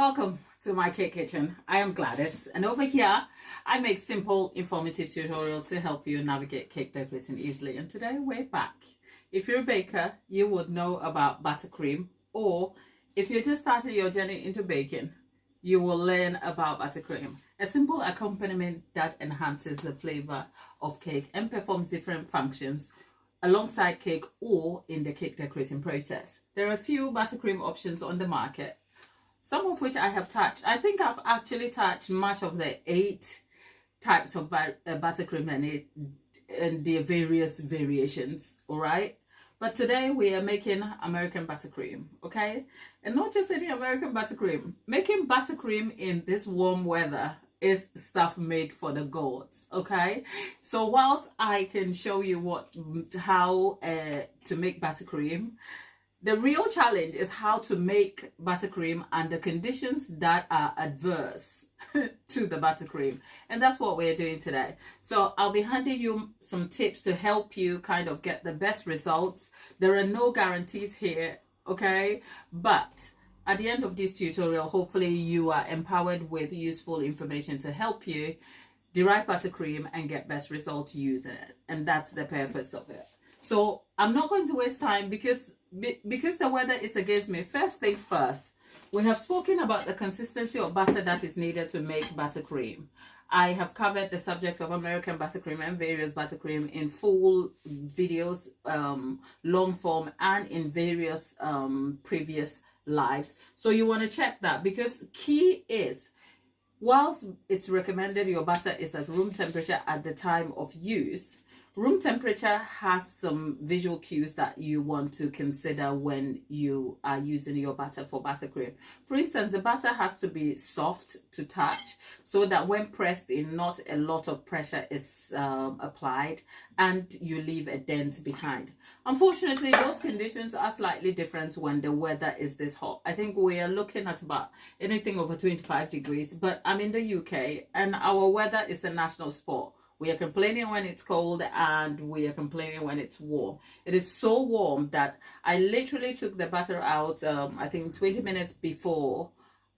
Welcome to my cake kitchen. I am Gladys, and over here I make simple, informative tutorials to help you navigate cake decorating easily. And today we're back. If you're a baker, you would know about buttercream, or if you're just starting your journey into baking, you will learn about buttercream, a simple accompaniment that enhances the flavor of cake and performs different functions alongside cake or in the cake decorating process. There are a few buttercream options on the market, some of which I have touched. I think I've actually touched much of the 8 types of buttercream and their various variations, all right? But today we are making American buttercream, okay? And not just any American buttercream. Making buttercream in this warm weather is stuff made for the gods, okay? So whilst I can show you how to make buttercream, the real challenge is how to make buttercream under conditions that are adverse to the buttercream. And that's what we're doing today. So I'll be handing you some tips to help you kind of get the best results. There are no guarantees here, okay? But at the end of this tutorial, hopefully you are empowered with useful information to help you derive buttercream and get best results using it. And that's the purpose of it. So I'm not going to waste time because the weather is against me. First things first, we have spoken about the consistency of butter that is needed to make buttercream. I have covered the subject of American buttercream and various buttercream in full videos, long form, and in various previous lives. So you want to check that, because key is, whilst it's recommended your butter is at room temperature at the time of use, room temperature has some visual cues that you want to consider when you are using your butter for buttercream. For instance, the butter has to be soft to touch so that when pressed in, not a lot of pressure is applied and you leave a dent behind. Unfortunately, those conditions are slightly different when the weather is this hot. I think we are looking at about anything over 25 degrees, but I'm in the UK and our weather is a national sport. We are complaining when it's cold and we are complaining when it's warm. It is so warm that I literally took the butter out, I think 20 minutes before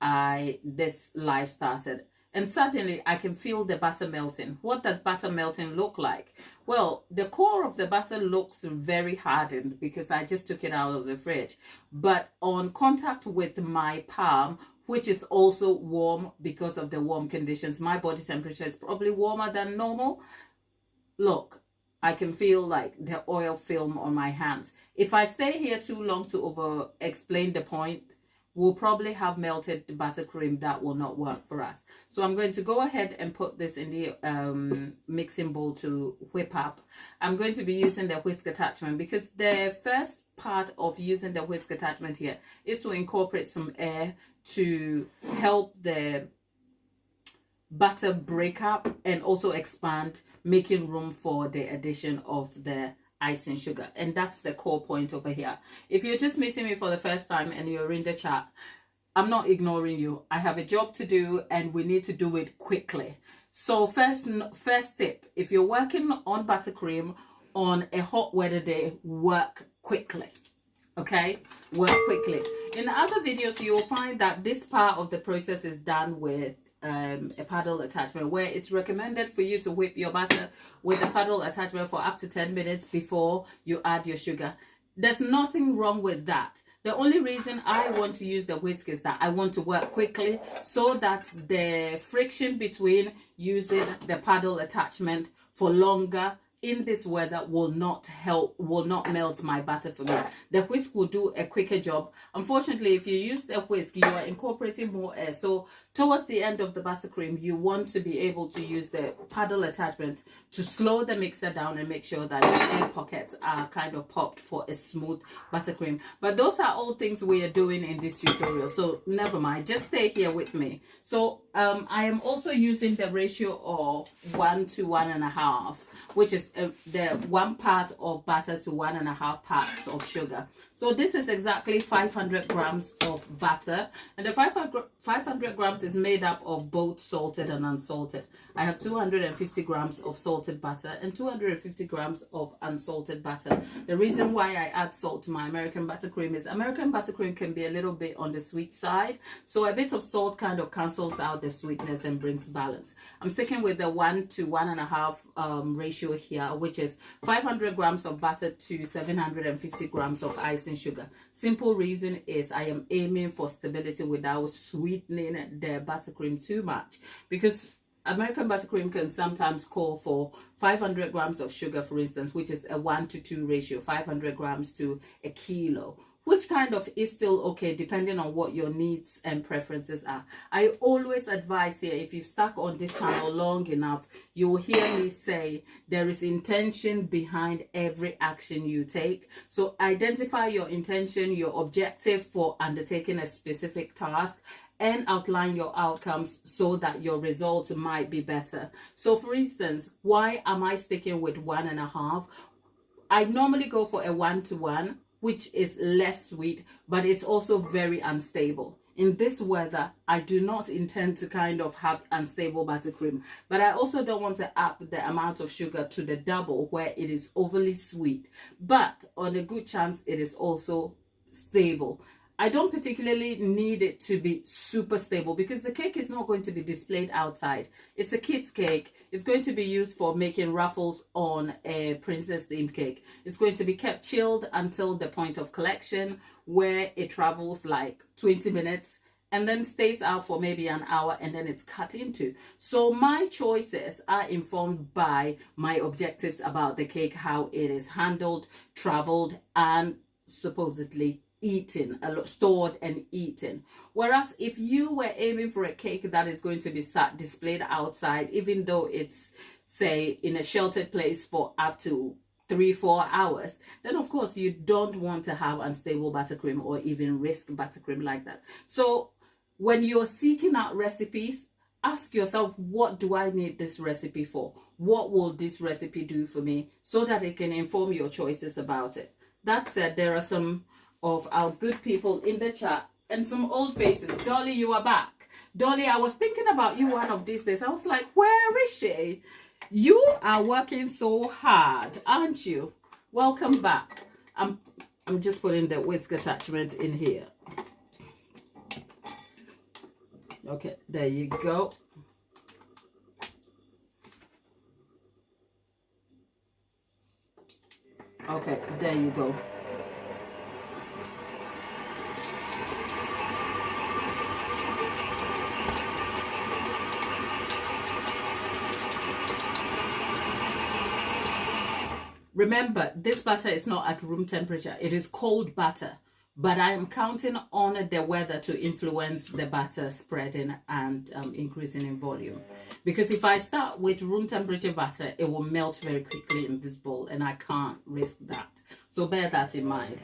this live started. And suddenly I can feel the butter melting. What does butter melting look like? Well, the core of the butter looks very hardened because I just took it out of the fridge. But on contact with my palm, which is also warm because of the warm conditions, my body temperature is probably warmer than normal. Look, I can feel like the oil film on my hands. If I stay here too long to over explain the point, we'll probably have melted buttercream that will not work for us. So I'm going to go ahead and put this in the mixing bowl to whip up. I'm going to be using the whisk attachment because the first part of using the whisk attachment here is to incorporate some air to help the butter break up and also expand, making room for the addition of the icing sugar. And that's the core point over here. If you're just meeting me for the first time and you're in the chat, I'm not ignoring you. I have a job to do and we need to do it quickly. So first tip, if you're working on buttercream on a hot weather day, work quickly. Okay, work quickly. In other videos, you'll find that this part of the process is done with a paddle attachment, where it's recommended for you to whip your butter with a paddle attachment for up to 10 minutes before you add your sugar. There's nothing wrong with that. The only reason I want to use the whisk is that I want to work quickly so that the friction between using the paddle attachment for longer in this weather will not melt my butter for me. The whisk will do a quicker job. Unfortunately, if you use the whisk, you are incorporating more air. So towards the end of the buttercream, you want to be able to use the paddle attachment to slow the mixer down and make sure that the air pockets are kind of popped for a smooth buttercream. But those are all things we are doing in this tutorial, so never mind, just stay here with me. So I am also using the ratio of 1 to 1.5, which is the 1 part of butter to 1.5 parts of sugar. So this is exactly 500 grams of butter, and the 500 grams is made up of both salted and unsalted. I have 250 grams of salted butter and 250 grams of unsalted butter. The reason why I add salt to my American buttercream is American buttercream can be a little bit on the sweet side, so a bit of salt kind of cancels out the sweetness and brings balance. I'm sticking with the 1 to 1.5 ratio here, which is 500 grams of butter to 750 grams of icing sugar. Simple reason is I am aiming for stability without sweetening the buttercream too much, because American buttercream can sometimes call for 500 grams of sugar, for instance, which is a 1 to 2 ratio, 500 grams to a kilo, which kind of is still okay depending on what your needs and preferences are. I always advise here, if you've stuck on this channel long enough, you will hear me say there is intention behind every action you take. So identify your intention, your objective for undertaking a specific task, and outline your outcomes so that your results might be better. So for instance, why am I sticking with 1.5? I normally go for a 1-to-1, which is less sweet, but it's also very unstable. In this weather, I do not intend to kind of have unstable buttercream, but I also don't want to up the amount of sugar to the double where it is overly sweet, but on a good chance it is also stable. I don't particularly need it to be super stable because the cake is not going to be displayed outside. It's a kid's cake. It's going to be used for making ruffles on a princess themed cake. It's going to be kept chilled until the point of collection, where it travels like 20 minutes and then stays out for maybe an hour, and then it's cut into. So my choices are informed by my objectives about the cake, how it is handled, traveled, and supposedly eaten, stored and eaten. Whereas if you were aiming for a cake that is going to be displayed outside, even though it's, say, in a sheltered place for up to 3-4 hours, then of course you don't want to have unstable buttercream or even risk buttercream like that. So when you're seeking out recipes, ask yourself, what do I need this recipe for? What will this recipe do for me, so that it can inform your choices about it. That said, there are some of our good people in the chat and some old faces. Dolly, you are back. Dolly, I was thinking about you one of these days. I was like, where is she? You are working so hard, aren't you? Welcome back. I'm just putting the whisk attachment in here. Okay, there you go. Okay, there you go. Remember, this butter is not at room temperature. It is cold butter, but I am counting on the weather to influence the butter spreading and increasing in volume. Because if I start with room temperature butter, it will melt very quickly in this bowl, and I can't risk that. So bear that in mind.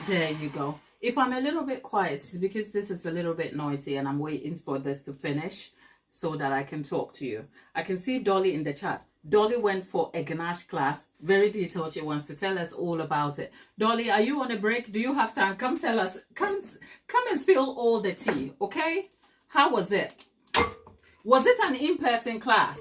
There you go. If I'm a little bit quiet, it's because this is a little bit noisy and I'm waiting for this to finish so that I can talk to you. I can see Dolly in the chat. Dolly went for a ganache class. Very detailed. She wants to tell us all about it. Dolly, are you on a break? Do you have time? Come tell us. Come and spill all the tea, okay? How was it? Was it an in-person class?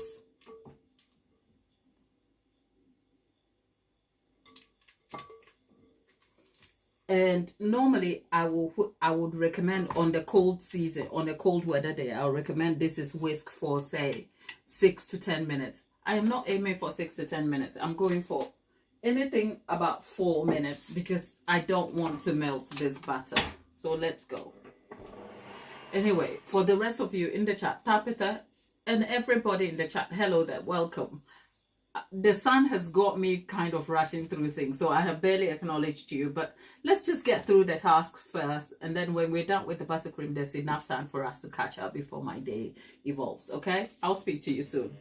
And normally I would recommend on the cold season, on a cold weather day, I'll recommend this is whisk for say 6 to 10 minutes. I am not aiming for 6 to 10 minutes. I'm going for anything about 4 minutes because I don't want to melt this batter. So let's go. Anyway, for the rest of you in the chat, Tabitha and everybody in the chat, hello there, welcome. The sun has got me kind of rushing through things, so I have barely acknowledged you, but let's just get through the task first, and then when we're done with the buttercream, there's enough time for us to catch up before my day evolves. Okay, I'll speak to you soon.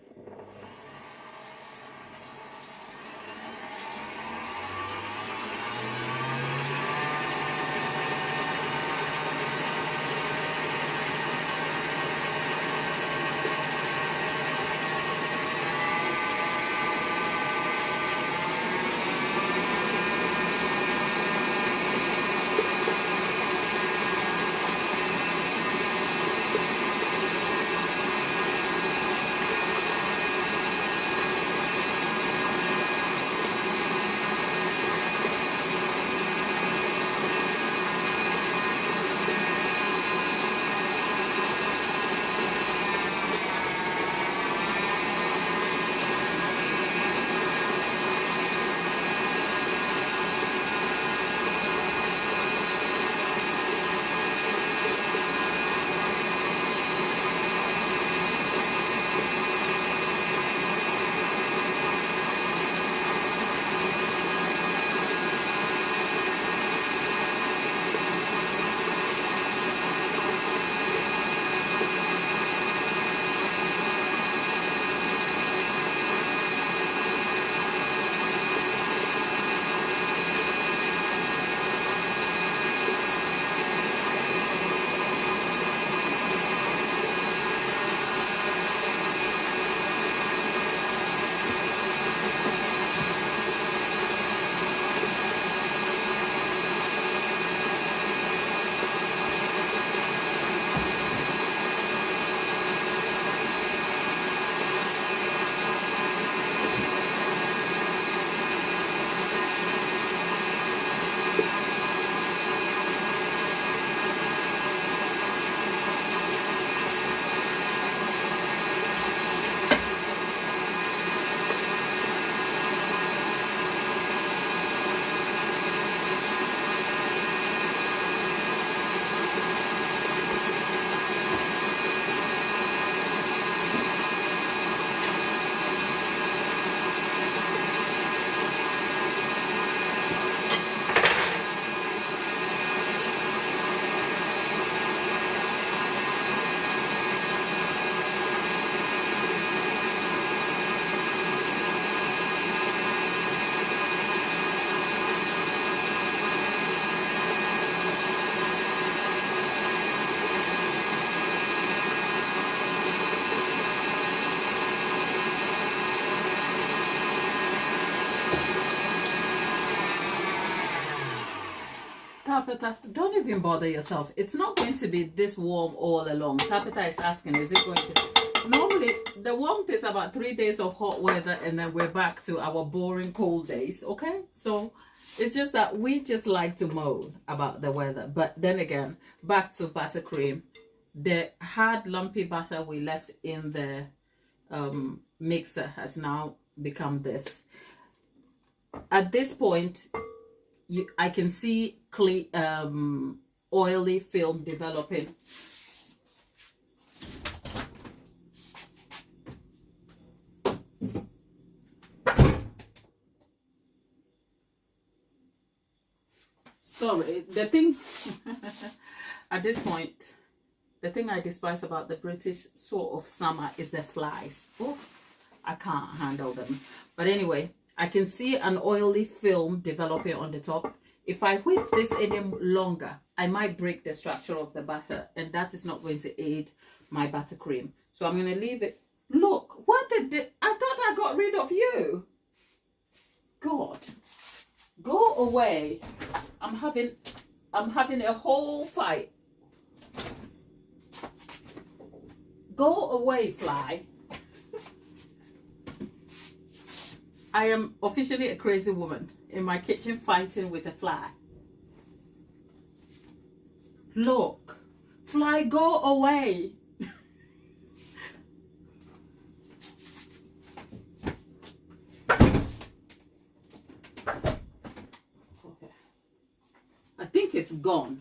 Tabitha, don't even bother yourself. It's not going to be this warm all along. Tabitha is asking, is it going to... Normally, the warmth is about 3 days of hot weather and then we're back to our boring cold days, okay? So, it's just that we just like to moan about the weather. But then again, back to buttercream. The hard, lumpy butter we left in the mixer has now become this. At this point, I can see clean, oily film developing. Sorry, the thing at this point, the thing I despise about the British sort of summer is the flies. Oh, I can't handle them. But anyway, I can see an oily film developing on the top. If I whip this any longer, I might break the structure of the batter, and that is not going to aid my buttercream. So I'm going to leave it. Look, what did I thought I got rid of you. God, go away. I'm having a whole fight. Go away, fly. I am officially a crazy woman in my kitchen fighting with a fly. Look, fly, go away. Okay. I think it's gone.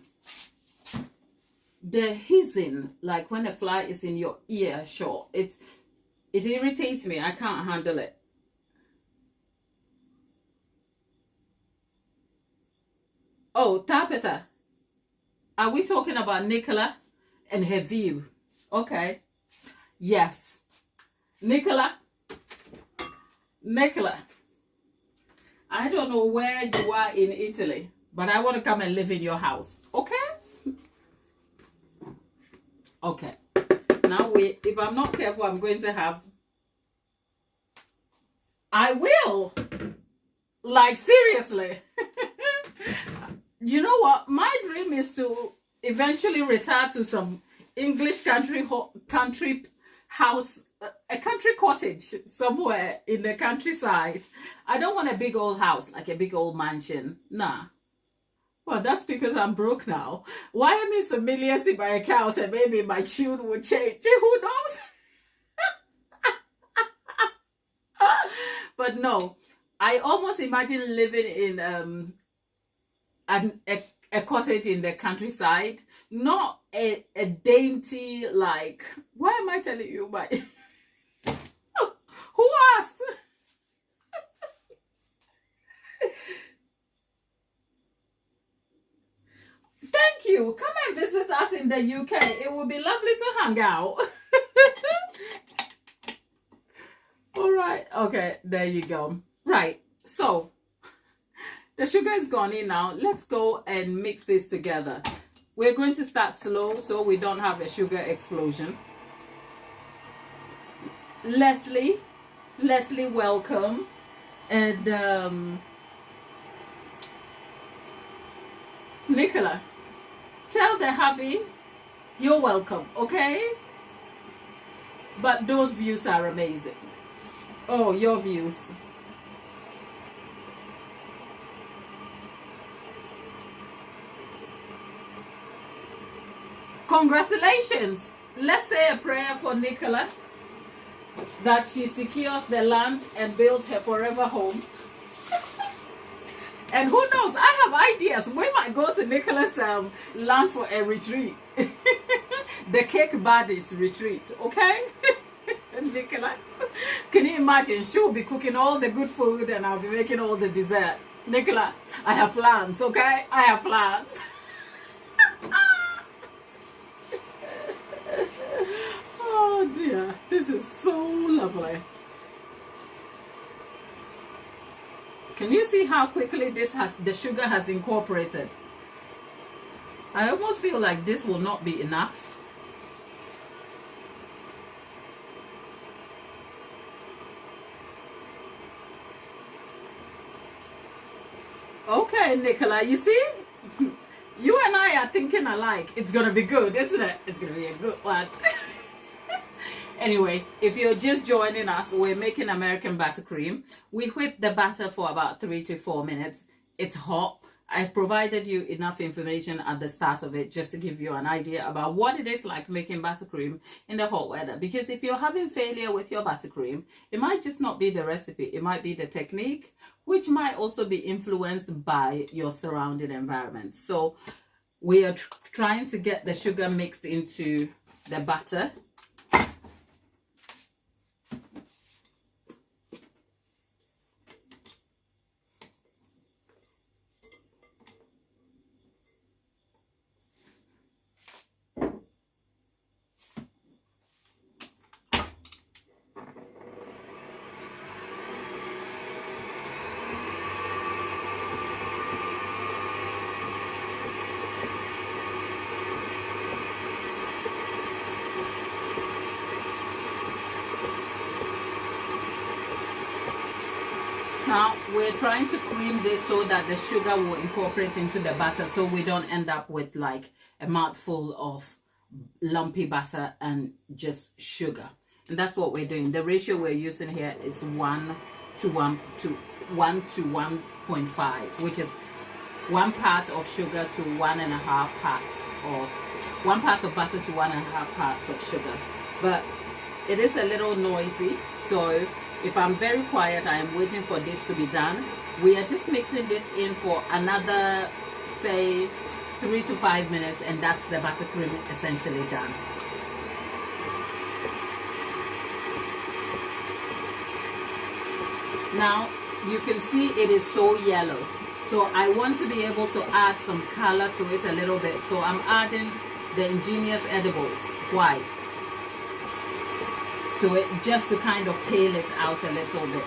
The hissing, like when a fly is in your ear, sure, it irritates me. I can't handle it. Oh, Tabitha, are we talking about Nicola and her view? Okay. Yes. Nicola, I don't know where you are in Italy, but I want to come and live in your house. Okay? Okay. Now if I'm not careful, I'm going to have... I will. Like, seriously. You know what? My dream is to eventually retire to some English country house, a country cottage somewhere in the countryside. I don't want a big old house, like a big old mansion. Nah. Well, that's because I'm broke now. Why am I some millions in my account and maybe my tune will change? Who knows? But no, I almost imagine living in a cottage in the countryside, not a dainty, like, why am I telling you my who asked? Thank you. Come and visit us in the UK. It would be lovely to hang out. All right. Okay, there you go. Right. So the sugar is gone in now. Let's go and mix this together. We're going to start slow so we don't have a sugar explosion. Leslie, welcome. And Nicola, tell the hubby you're welcome, okay? But those views are amazing. Oh, your views. Congratulations. Let's say a prayer for Nicola, that she secures the land and builds her forever home. And who knows, I have ideas. We might go to Nicola's land for a retreat. The cake buddies retreat, okay? Nicola, can you imagine? She'll be cooking all the good food and I'll be making all the dessert. Nicola, I have plans, okay? I have plans. Oh dear, this is so lovely. Can you see how quickly the sugar has incorporated? I almost feel like this will not be enough. Okay, Nicola, you see? You and I are thinking alike. It's gonna be good, isn't it? It's gonna be a good one. Anyway, if you're just joining us, we're making American buttercream. We whip the batter for about 3 to 4 minutes. It's hot. I've provided you enough information at the start of it just to give you an idea about what it is like making buttercream in the hot weather. Because if you're having failure with your buttercream, it might just not be the recipe. It might be the technique, which might also be influenced by your surrounding environment. So we are trying to get the sugar mixed into the batter. we're trying to cream this so that the sugar will incorporate into the batter, so we don't end up with like a mouthful of lumpy butter and just sugar. And that's what we're doing. The ratio we're using here is 1 to 1.5, which is 1 part of sugar to 1.5 parts of 1 part of butter to 1.5 parts of sugar. But it is a little noisy, so if I'm very quiet, I am waiting for this to be done. We are just mixing this in for another, say, 3 to 5 minutes, and that's the buttercream essentially done. Now you can see it is so yellow, so I want to be able to add some color to it a little bit, so I'm adding the Ingenious Edibles white to it, just to kind of pale it out a little bit.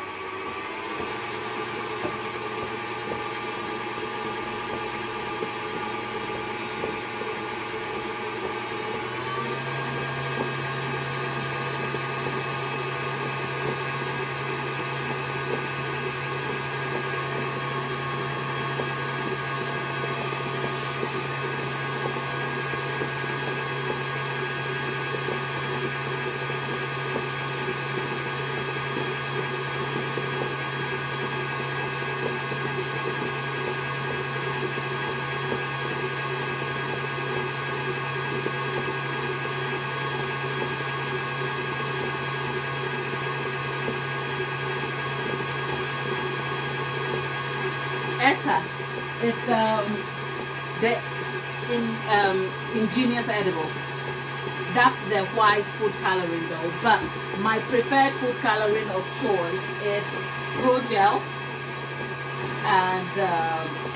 It's the Ingenious Edibles. That's the white food coloring though, but my preferred food coloring of choice is Pro Gel and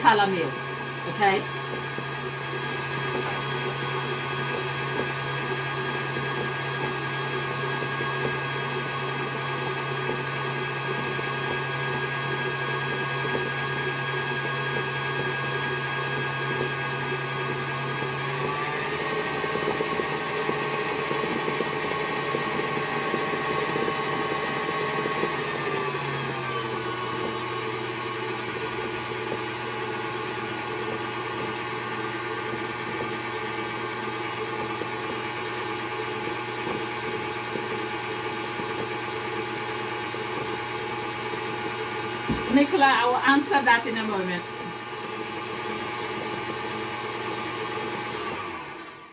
Color Milk. Okay. Nicola, I will answer that in a moment.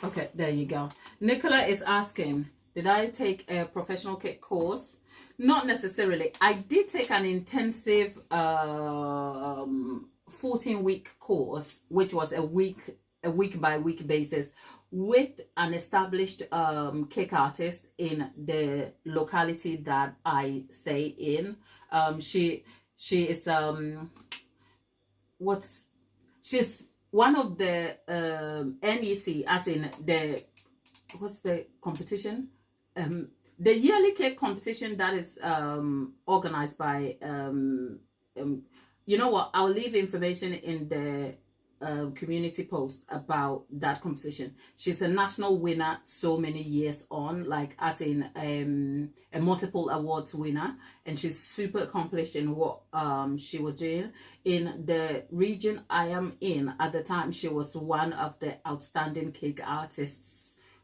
Okay, there you go. Nicola is asking, did I take a professional cake course? Not necessarily. I did take an intensive 14-week course, which was a week by week basis, with an established cake artist in the locality that I stay in. She is she's one of the NEC, as in the, what's the competition? The yearly cake competition that is organized by you know what, I'll leave information in the community post about that competition. She's a national winner so many years on, like as in a multiple awards winner, and she's super accomplished in what she was doing in the region I am in. At the time, she was one of the outstanding cake artists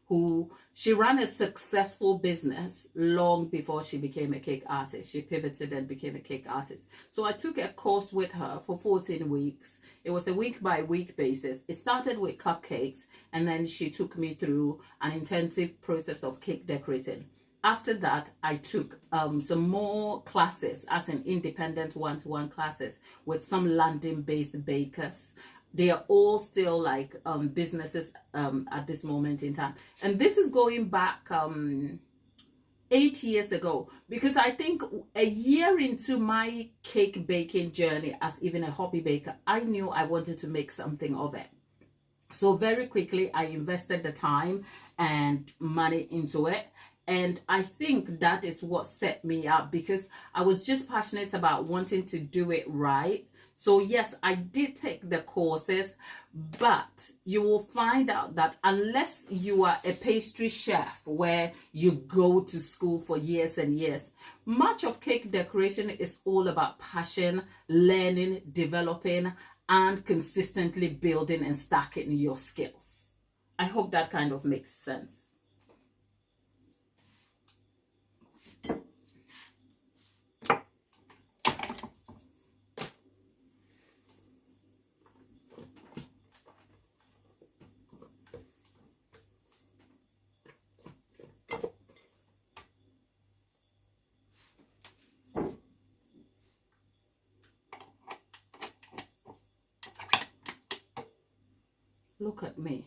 who, she ran a successful business long before she became a cake artist. She pivoted and became a cake artist. So I took a course with her for 14 weeks. It was a week by week basis. It started with cupcakes, and then she took me through an intensive process of cake decorating. After that, I took some more classes, as in independent one-to-one classes with some London-based bakers. They are all still like businesses at this moment in time. And this is going back 8 years ago, because I think a year into my cake baking journey as even a hobby baker, I knew I wanted to make something of it. So very quickly, I invested the time and money into it. And I think that is what set me up, because I was just passionate about wanting to do it right. So yes, I did take the courses, but you will find out that unless you are a pastry chef where you go to school for years and years, much of cake decoration is all about passion, learning, developing, and consistently building and stacking your skills. I hope that kind of makes sense. Look at me.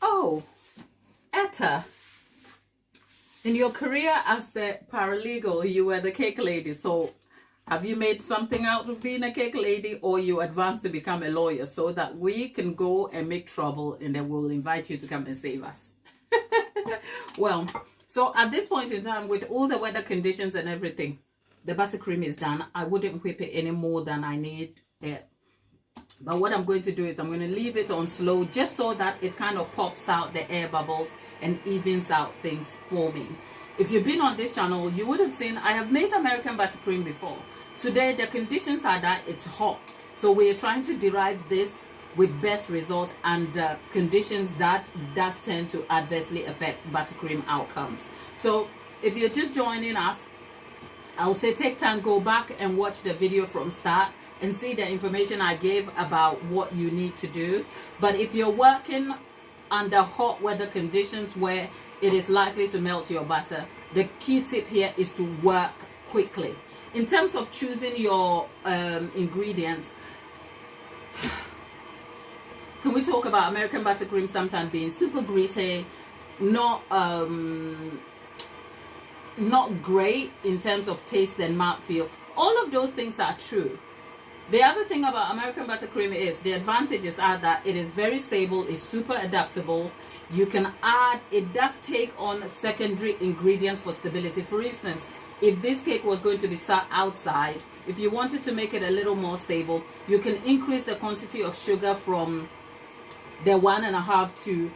Oh, Etta, in your career as the paralegal, you were the cake lady. So have you made something out of being a cake lady, or you advanced to become a lawyer so that we can go and make trouble and then we'll invite you to come and save us? Well, so at this point in time, with all the weather conditions and everything, the buttercream is done. I wouldn't whip it any more than I need it. But what I'm going to do is I'm going to leave it on slow just so that it kind of pops out the air bubbles and evens out things for me. If you've been on this channel, you would have seen I have made American buttercream before. Today, the conditions are that it's hot. So we're trying to derive this with best result and conditions that does tend to adversely affect buttercream outcomes. So if you're just joining us, I would say take time, go back and watch the video from start and see the information I gave about what you need to do. But if you're working under hot weather conditions where it is likely to melt your butter, the key tip here is to work quickly. In terms of choosing your ingredients, can we talk about American buttercream sometimes being super gritty, not great in terms of taste and mouthfeel? All of those things are true. The other thing about American buttercream is the advantages are that it is very stable, it's super adaptable. You can add, it does take on secondary ingredients for stability. For instance, if this cake was going to be sat outside, if you wanted to make it a little more stable, you can increase the quantity of sugar from the 1.5 to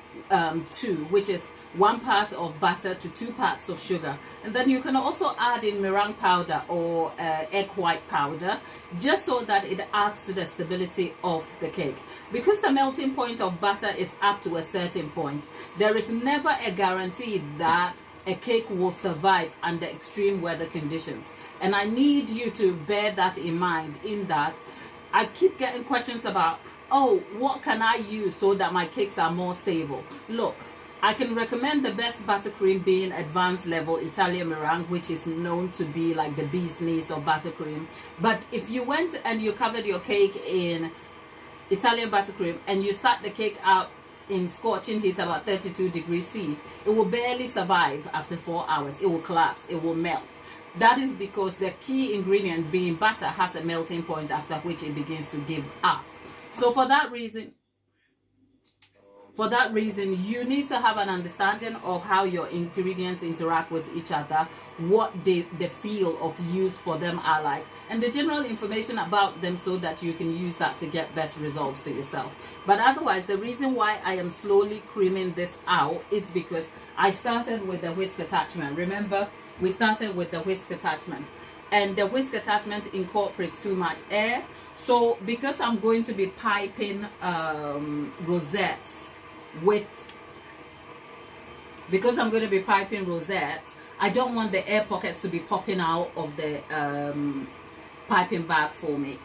2, which is 1 part of butter to 2 parts of sugar. And then you can also add in meringue powder or egg white powder, just so that it adds to the stability of the cake. Because the melting point of butter is up to a certain point, there is never a guarantee that a cake will survive under extreme weather conditions. And I need you to bear that in mind, in that I keep getting questions about, oh, what can I use so that my cakes are more stable? Look, I can recommend the best buttercream being advanced level Italian meringue, which is known to be like the bee's knees of buttercream. But if you went and you covered your cake in Italian buttercream and you sat the cake out in scorching heat about 32 degrees C, it will barely survive after 4 hours. It will collapse, it will melt. That is because the key ingredient being butter has a melting point after which it begins to give up. So for that reason, you need to have an understanding of how your ingredients interact with each other, what the feel of use for them are like, and the general information about them so that you can use that to get best results for yourself. But otherwise, the reason why I am slowly creaming this out is because I started with the whisk attachment. Remember, we started with the whisk attachment, and the whisk attachment incorporates too much air. So because I'm going to be piping rosettes, I don't want the air pockets to be popping out of the piping bag for me.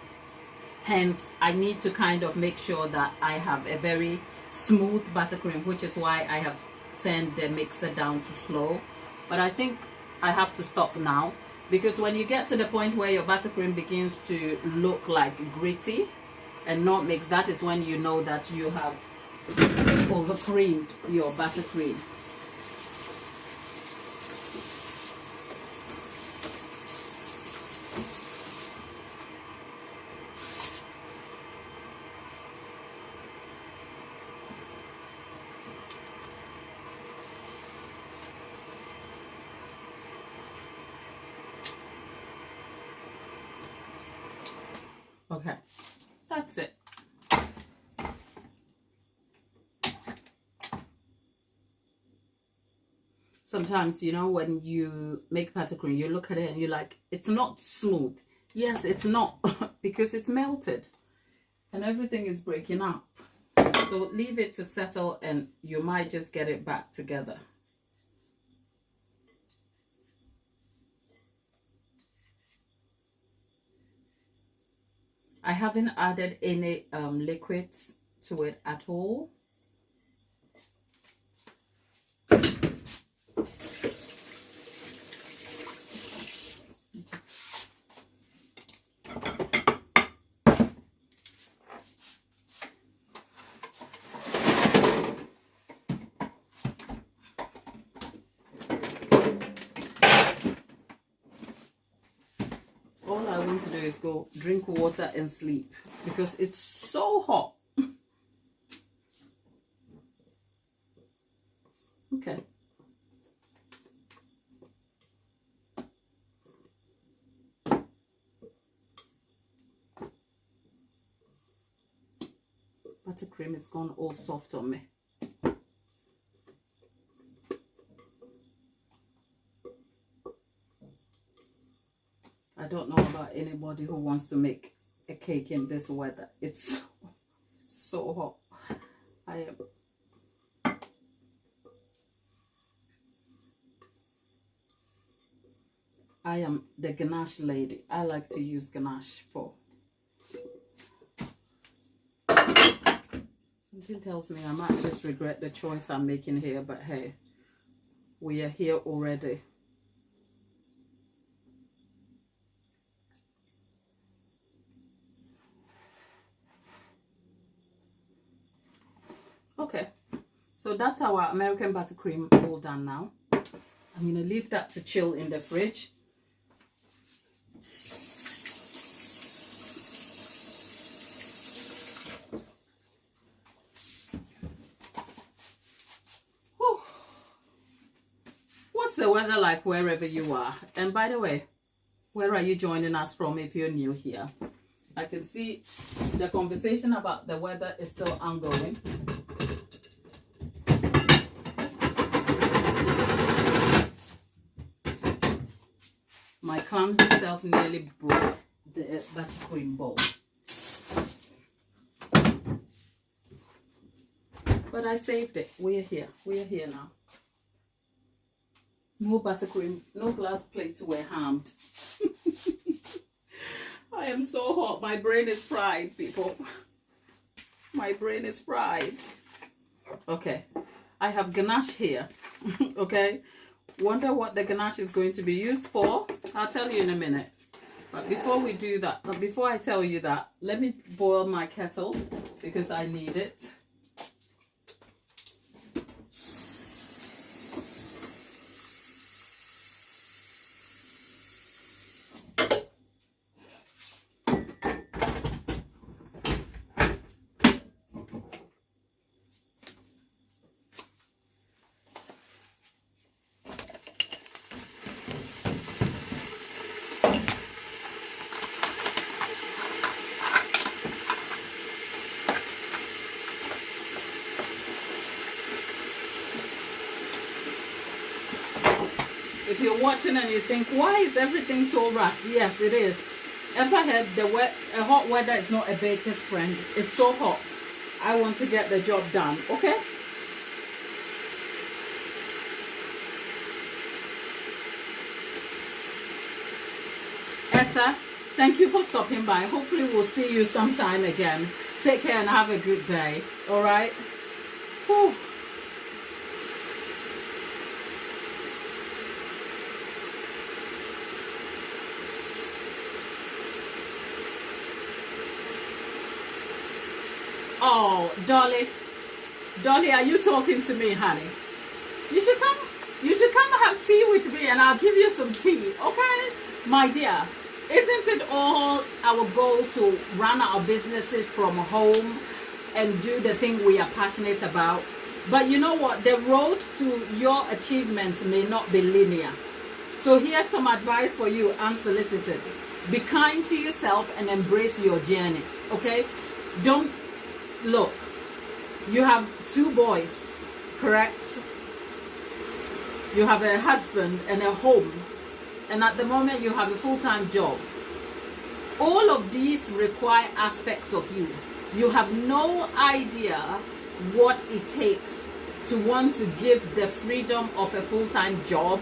Hence, I need to kind of make sure that I have a very smooth buttercream, which is why I have turned the mixer down to slow. But I think I have to stop now, because when you get to the point where your buttercream begins to look like gritty and not mixed, that is when you know that you have over-creamed your buttercream. Okay, that's it. Sometimes, you know, when you make buttercream, you look at it and you're like, it's not smooth. Yes, it's not because it's melted and everything is breaking up. So leave it to settle and you might just get it back together. I haven't added any liquids to it at all. All I want to do is go drink water and sleep because it's so hot. Okay. Buttercream is gone all soft on me. I don't know about anybody who wants to make a cake in this weather. It's so hot. I am the ganache lady. I like to use ganache for. Something tells me I might just regret the choice I'm making here, but hey, we are here already. Okay, so that's our American buttercream all done now. I'm going to leave that to chill in the fridge. Whew. What's the weather like wherever you are? And by the way, where are you joining us from if you're new here? I can see the conversation about the weather is still ongoing. My clumsy self nearly broke the buttercream bowl. But I saved it. We're here. We're here now. No buttercream, no glass plates were harmed. I am so hot. My brain is fried, people. My brain is fried. Okay. I have ganache here. Okay. Wonder what the ganache is going to be used for? I'll tell you in a minute. But before we do that, before I tell you that, let me boil my kettle because I need it. If you're watching and you think, why is everything so rushed? Yes, it is. Ever heard a hot weather is not a baker's friend? It's so hot. I want to get the job done, okay? Etta, thank you for stopping by. Hopefully we'll see you sometime again. Take care and have a good day, all right? Whew. Oh, Dolly, are you talking to me, honey? You should come have tea with me and I'll give you some tea, okay? My dear, isn't it all our goal to run our businesses from home and do the thing we are passionate about? But you know what? The road to your achievement may not be linear. So here's some advice for you, unsolicited. Be kind to yourself and embrace your journey, okay? Don't look. You have 2 boys, correct? You have a husband and a home, and at the moment you have a full-time job. All of these require aspects of you. You have no idea what it takes to want to give the freedom of a full-time job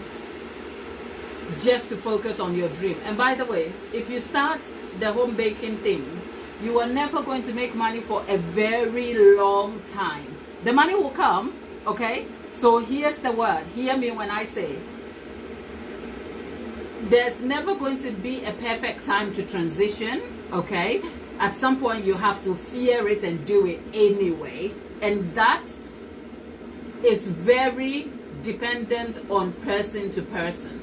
just to focus on your dream. And by the way, if you start the home baking thing, you are never going to make money for a very long time. The money will come, okay? So here's the word. Hear me when I say, there's never going to be a perfect time to transition, okay? At some point you have to fear it and do it anyway. And that is very dependent on person to person.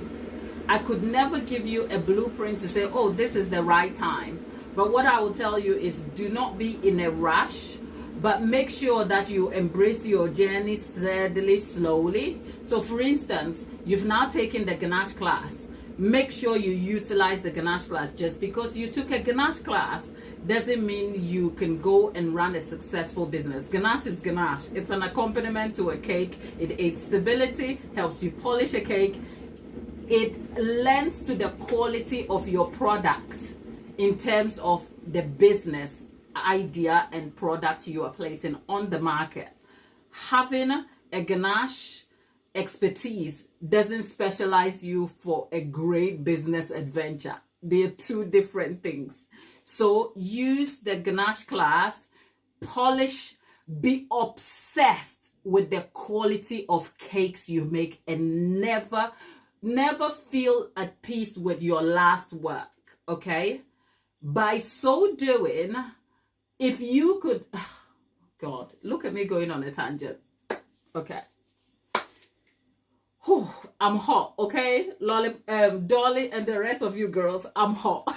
I could never give you a blueprint to say, oh, this is the right time. But what I will tell you is, do not be in a rush, but make sure that you embrace your journey steadily, slowly. So for instance, you've now taken the ganache class. Make sure you utilize the ganache class. Just because you took a ganache class doesn't mean you can go and run a successful business. Ganache is ganache. It's an accompaniment to a cake. It aids stability, helps you polish a cake. It lends to the quality of your product in terms of the business idea and product you are placing on the market. Having a ganache expertise doesn't specialize you for a great business adventure. They're 2 different things. So use the ganache class, polish, be obsessed with the quality of cakes you make, and never feel at peace with your last work, okay? By so doing, if you could, oh God, look at me going on a tangent, okay? Whew, I'm hot, okay? Dolly and the rest of you girls, I'm hot.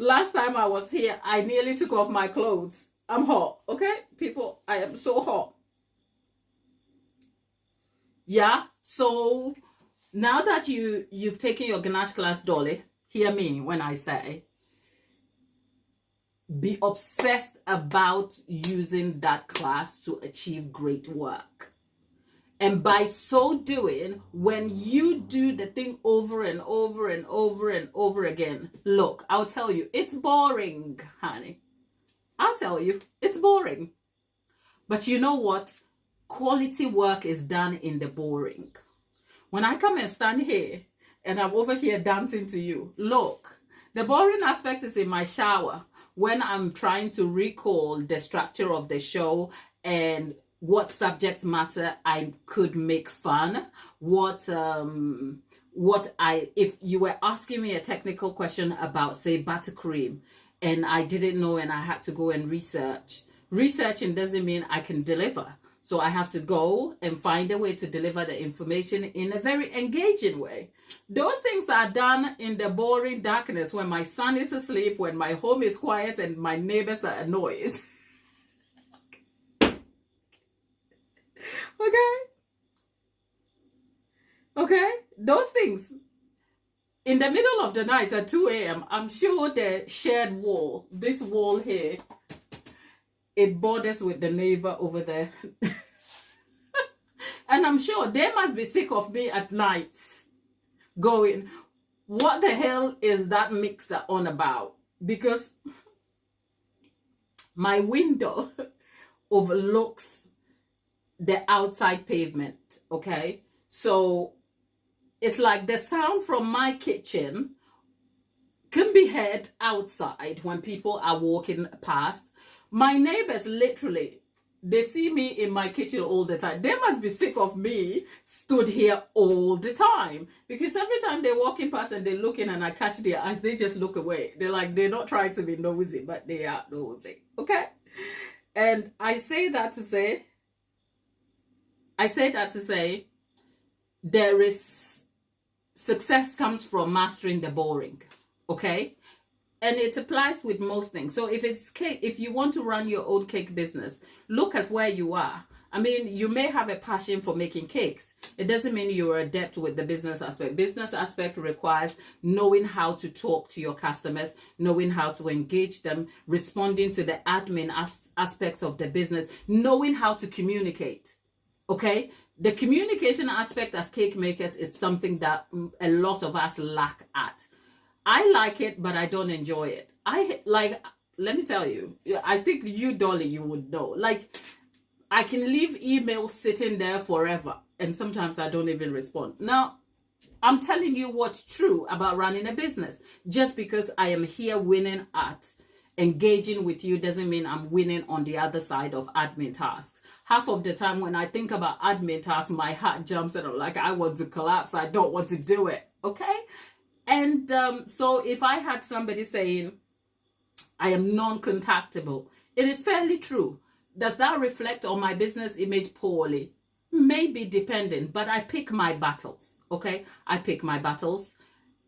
Last time I was here, I nearly took off my clothes. I'm hot, okay? People, I am so hot. Yeah, so now that you've taken your ganache class, Dolly, hear me when I say, be obsessed about using that class to achieve great work. And by so doing, when you do the thing over and over and over and over again, look, I'll tell you, it's boring, honey. I'll tell you, it's boring. But you know what? Quality work is done in the boring. When I come and stand here and I'm over here dancing to you, look, the boring aspect is in my shower when I'm trying to recall the structure of the show and what subject matter I could make fun. If you were asking me a technical question about, say, Buttercream, and I didn't know and I had to go and research. Researching doesn't mean I can deliver. So I have to go and find a way to deliver the information in a very engaging way. Those things are done in the boring darkness when my son is asleep, when my home is quiet and my neighbors are annoyed. Okay? Those things. In the middle of the night at 2 a.m., I'm sure the shared wall, this wall here, it borders with the neighbor over there. And I'm sure they must be sick of me at night going, what the hell is that mixer on about? Because my window overlooks the outside pavement, okay? So it's like the sound from my kitchen can be heard outside when people are walking past. My neighbors literally, they see me in my kitchen all the time. They must be sick of me stood here all the time. Because every time they're walking past and they're looking and I catch their eyes, they just look away. They're like, they're not trying to be nosy, but they are nosy, okay? And I say that to say, there is, success comes from mastering the boring, okay? And it applies with most things. So if you want to run your own cake business, look at where you are. I mean, you may have a passion for making cakes. It doesn't mean you're adept with the business aspect. Business aspect requires knowing how to talk to your customers, knowing how to engage them, responding to the admin aspects of the business, knowing how to communicate. Okay? The communication aspect as cake makers is something that a lot of us lack at. I like it, but I don't enjoy it. Let me tell you, I think you, Dolly, you would know. Like, I can leave emails sitting there forever, and sometimes I don't even respond. Now, I'm telling you what's true about running a business. Just because I am here winning at engaging with you doesn't mean I'm winning on the other side of admin tasks. Half of the time when I think about admin tasks, my heart jumps and I'm like, I want to collapse. I don't want to do it. Okay? And so if I had somebody saying, I am non-contactable, it is fairly true. Does that reflect on my business image poorly? Maybe, depending, but I pick my battles, okay? I pick my battles,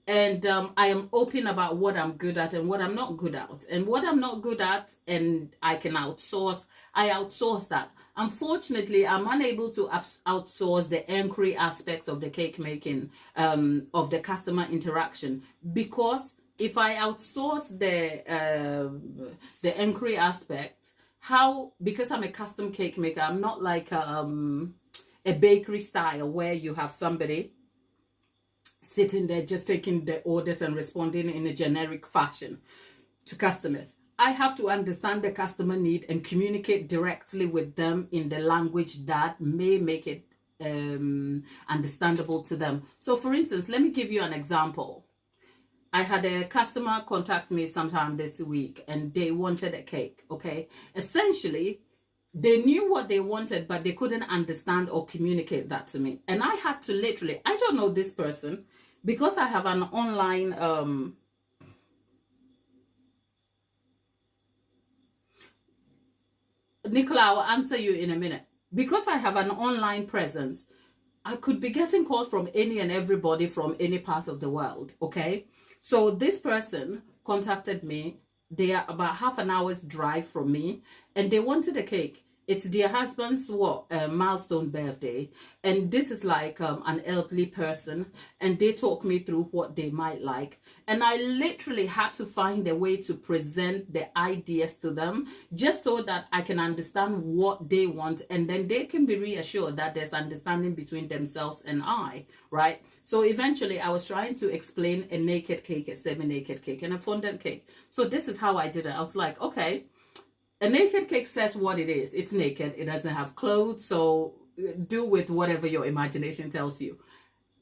and I am open about what I'm good at and what I'm not good at. And what I'm not good at and I can outsource, I outsource that. Unfortunately, I'm unable to outsource the inquiry aspects of the cake making, of the customer interaction, because if I outsource the inquiry aspect, because I'm a custom cake maker, I'm not like a bakery style where you have somebody sitting there just taking the orders and responding in a generic fashion to customers. I have to understand the customer need and communicate directly with them in the language that may make it understandable to them. So for instance, let me give you an example. I had a customer contact me sometime this week and they wanted a cake, okay? Essentially, they knew what they wanted, but they couldn't understand or communicate that to me. And I had to literally, I don't know this person, because I have an online, Nicola, I'll answer you in a minute. Because I have an online presence, I could be getting calls from any and everybody from any part of the world, okay? So this person contacted me. They are about half an hour's drive from me, and they wanted a cake. It's their husband's milestone birthday, and this is like an elderly person, and they talk me through what they might like. And I literally had to find a way to present the ideas to them just so that I can understand what they want, and then they can be reassured that there's understanding between themselves and I, right? So eventually I was trying to explain a naked cake, a semi-naked cake, and a fondant cake. So this is how I did it. I was like, okay, a naked cake says what it is. It's naked. It doesn't have clothes. So do with whatever your imagination tells you.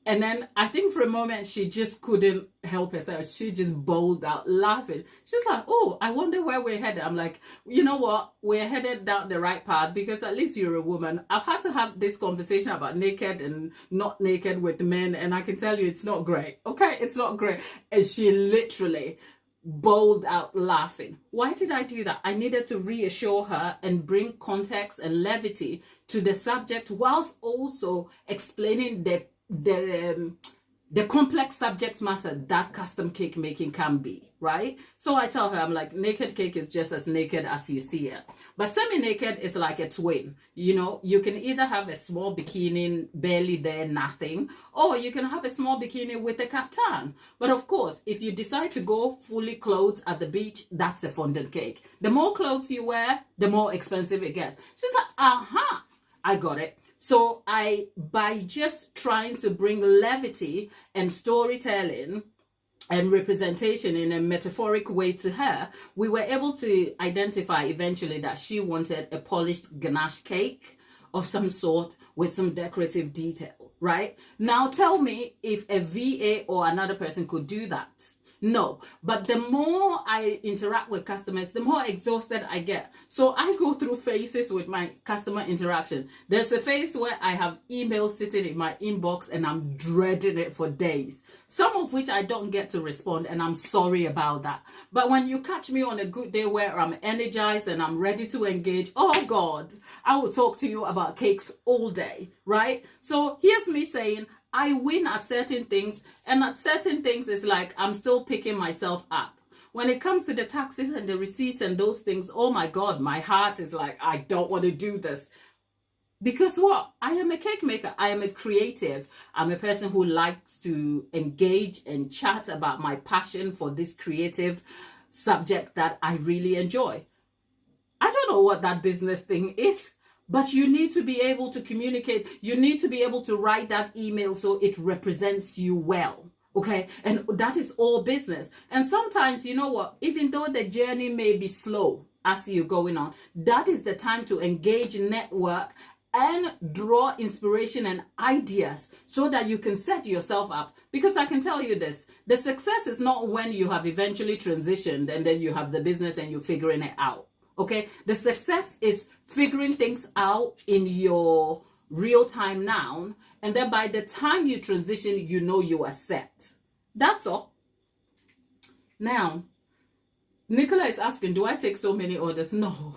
And then I think for a moment, she just couldn't help herself. She just bowled out laughing. She's like, oh, I wonder where we're headed. I'm like, you know what? We're headed down the right path because at least you're a woman. I've had to have this conversation about naked and not naked with men. And I can tell you it's not great. Okay, it's not great. And she literally bowled out laughing. Why did I do that? I needed to reassure her and bring context and levity to the subject whilst also explaining the complex subject matter that custom cake making can be, right? So I tell her, I'm like, naked cake is just as naked as you see it. But semi-naked is like a twin. You know, you can either have a small bikini, barely there, nothing, or you can have a small bikini with a kaftan. But of course, if you decide to go fully clothed at the beach, that's a fondant cake. The more clothes you wear, the more expensive it gets. She's like, uh-huh, I got it. So by just trying to bring levity and storytelling and representation in a metaphoric way to her, we were able to identify eventually that she wanted a polished ganache cake of some sort with some decorative detail, right? Now tell me if a VA or another person could do that. No, but the more I interact with customers, the more exhausted I get. So I go through phases with my customer interaction. There's a phase where I have emails sitting in my inbox and I'm dreading it for days. Some of which I don't get to respond, and I'm sorry about that. But when you catch me on a good day where I'm energized and I'm ready to engage, oh God, I will talk to you about cakes all day, right? So here's me saying, I win at certain things, and at certain things it's like I'm still picking myself up. When it comes to the taxes and the receipts and those things, oh my God, my heart is like, I don't want to do this. Because what? I am a cake maker. I am a creative. I'm a person who likes to engage and chat about my passion for this creative subject that I really enjoy. I don't know what that business thing is, but you need to be able to communicate. You need to be able to write that email so it represents you well. Okay. And that is all business. And sometimes, you know what, even though the journey may be slow as you're going on, that is the time to engage, network, and draw inspiration and ideas so that you can set yourself up. Because I can tell you this, the success is not when you have eventually transitioned and then you have the business and you're figuring it out. Okay, the success is figuring things out in your real time now, and then by the time you transition, you know you are set. That's all. Now, Nicola is asking, do I take so many orders? No,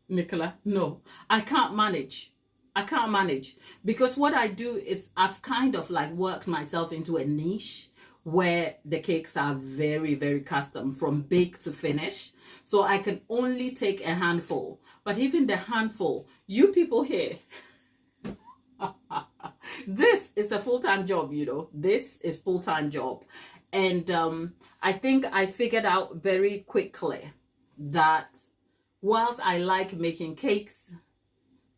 Nicola, no. I can't manage. I can't manage because what I do is I've kind of like worked myself into a niche where the cakes are very, very custom from bake to finish. So I can only take a handful. But even the handful, you people here, this is a full-time job, you know. This is full-time job. And I think I figured out very quickly that whilst I like making cakes,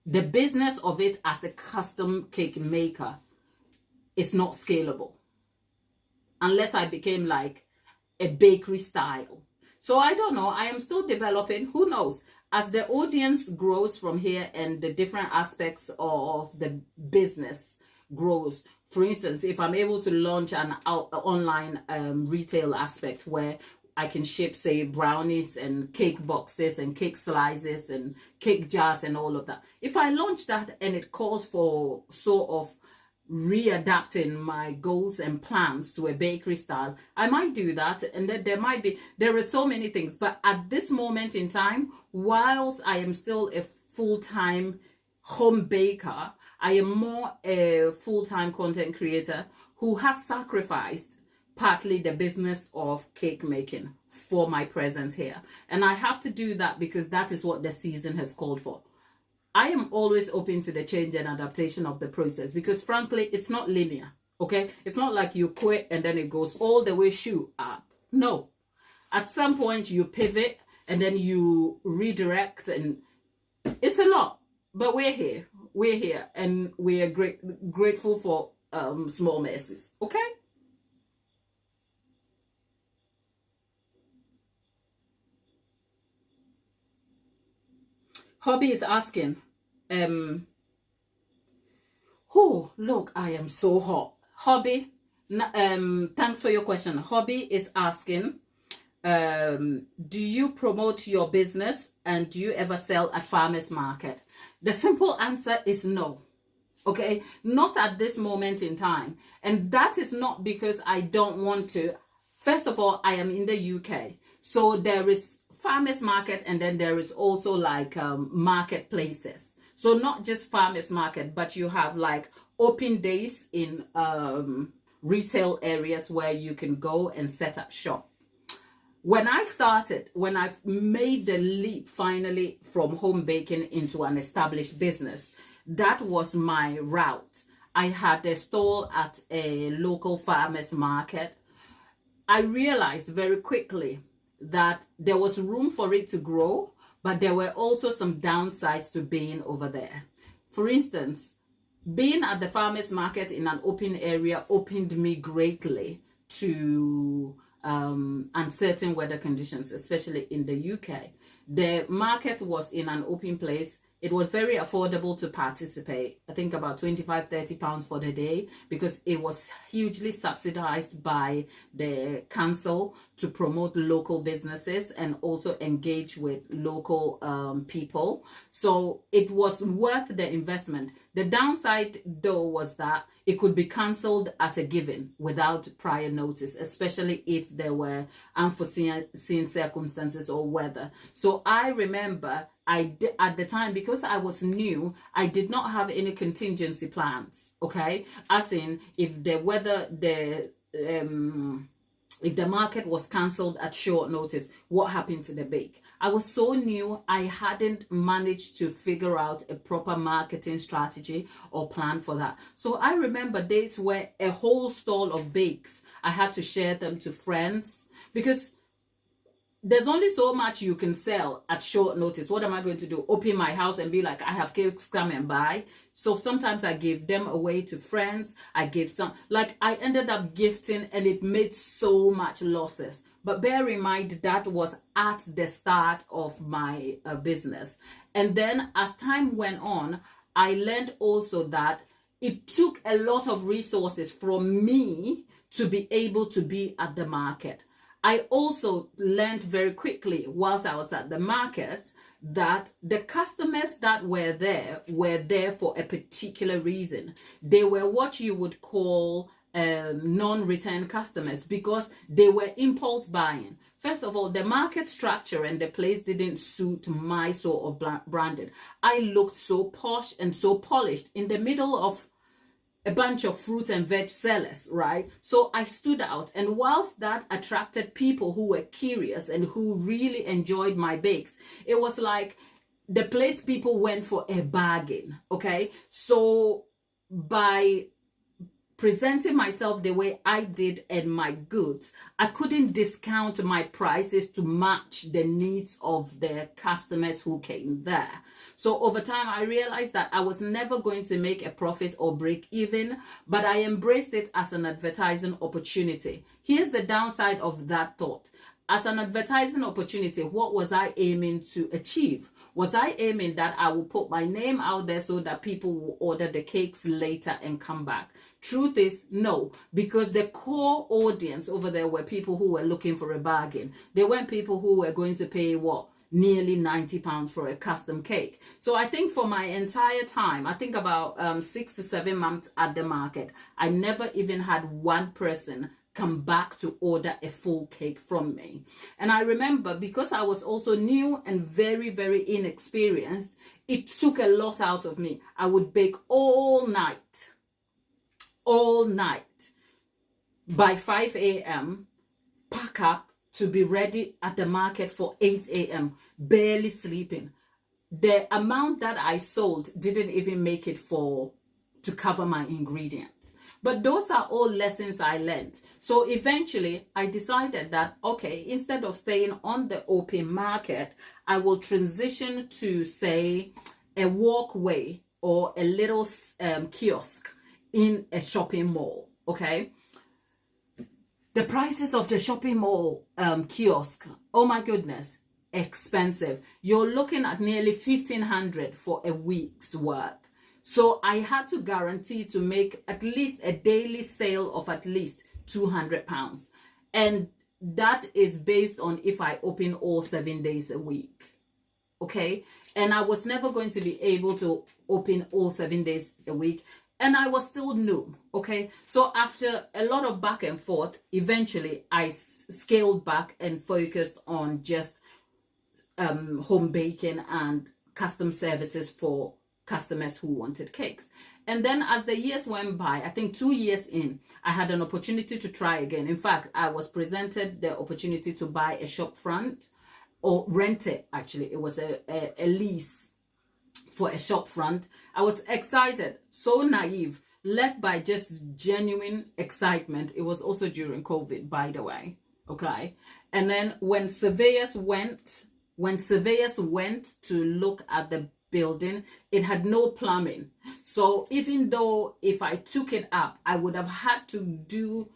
the business of it as a custom cake maker is not scalable unless I became like a bakery style. So I don't know. I am still developing. Who knows? As the audience grows from here and the different aspects of the business grows. For instance, if I'm able to launch an online retail aspect where I can ship, say, brownies and cake boxes and cake slices and cake jars and all of that. If I launch that and it calls for sort of readapting my goals and plans to a bakery style, I might do that. And then there are so many things. But at this moment in time, whilst I am still a full-time home baker, I am more a full-time content creator who has sacrificed partly the business of cake making for my presence here. And I have to do that because that is what the season has called for. I am always open to the change and adaptation of the process because frankly, it's not linear, okay? It's not like you quit and then it goes all the way shoe up. No. At some point you pivot and then you redirect and it's a lot. But we're here. We're here and we are grateful for small messes, okay? Hobby is asking, oh, look, I am so hot. Hobby, thanks for your question. Hobby is asking, do you promote your business and do you ever sell at farmers market? The simple answer is no. Okay, not at this moment in time. And that is not because I don't want to. First of all, I am in the UK. So there is farmers market and then there is also like marketplaces. So not just farmers market, but you have like open days in retail areas where you can go and set up shop. When I started, when I made the leap finally from home baking into an established business, that was my route. I had a stall at a local farmers market. I realized very quickly that there was room for it to grow, but there were also some downsides to being over there. For instance, being at the farmers market in an open area opened me greatly to uncertain weather conditions, especially in the UK. The market was in an open place. It was very affordable to participate. I think about 25, 30 pounds for the day because it was hugely subsidized by the council to promote local businesses and also engage with local people. So it was worth the investment. The downside though was that it could be cancelled at a given without prior notice, especially if there were unforeseen circumstances or weather. So I remember at the time, because I was new, I did not have any contingency plans, okay? As in, if the weather, if the market was cancelled at short notice, what happened to the bake? I was so new, I hadn't managed to figure out a proper marketing strategy or plan for that. So I remember days where a whole stall of bakes, I had to share them to friends, because there's only so much you can sell at short notice. What am I going to do? Open my house and be like, I have cakes, come and buy? So sometimes I gave them away to friends. I gave some, like I ended up gifting, and it made so much losses. But bear in mind, that was at the start of my business. And then as time went on, I learned also that it took a lot of resources from me to be able to be at the market. I also learned very quickly whilst I was at the market that the customers that were there for a particular reason. They were what you would call non-return customers, because they were impulse buying. First of all, the market structure and the place didn't suit my sort of branding. I looked so posh and so polished in the middle of a bunch of fruit and veg sellers, right? So I stood out, and whilst that attracted people who were curious and who really enjoyed my bakes, it was like the place people went for a bargain, okay? So by presenting myself the way I did and my goods, I couldn't discount my prices to match the needs of the customers who came there. So over time, I realized that I was never going to make a profit or break even, but I embraced it as an advertising opportunity. Here's the downside of that thought. As an advertising opportunity, what was I aiming to achieve? Was I aiming that I will put my name out there so that people will order the cakes later and come back? Truth is, no, because the core audience over there were people who were looking for a bargain. They weren't people who were going to pay what? Nearly £90 for a custom cake. So I think for my entire time, I think about 6 to 7 months at the market, I never even had one person come back to order a full cake from me. And I remember, because I was also new and very, very inexperienced, it took a lot out of me. I would bake all night. By 5 a.m., pack up to be ready at the market for 8 a.m., barely sleeping. The amount that I sold didn't even make it to cover my ingredients. But those are all lessons I learned. So eventually I decided that, okay, instead of staying on the open market, I will transition to, say, a walkway or a little kiosk in a shopping mall, okay? The prices of the shopping mall kiosk, oh my goodness, expensive. You're looking at nearly $1,500 for a week's work. So I had to guarantee to make at least a daily sale of at least £200. And that is based on if I open all 7 days a week, okay? And I was never going to be able to open all 7 days a week. And I was still new, okay? So after a lot of back and forth, eventually I scaled back and focused on just home baking and custom services for customers who wanted cakes. And then as the years went by, I think 2 years in, I had an opportunity to try again. In fact, I was presented the opportunity to buy a shop front, or rent it, actually. It was a lease for a shop front. I was excited, so naive, led by just genuine excitement. It was also during COVID, by the way, okay? And then when surveyors went to look at the building, it had no plumbing. So even though if I took it up, I would have had to do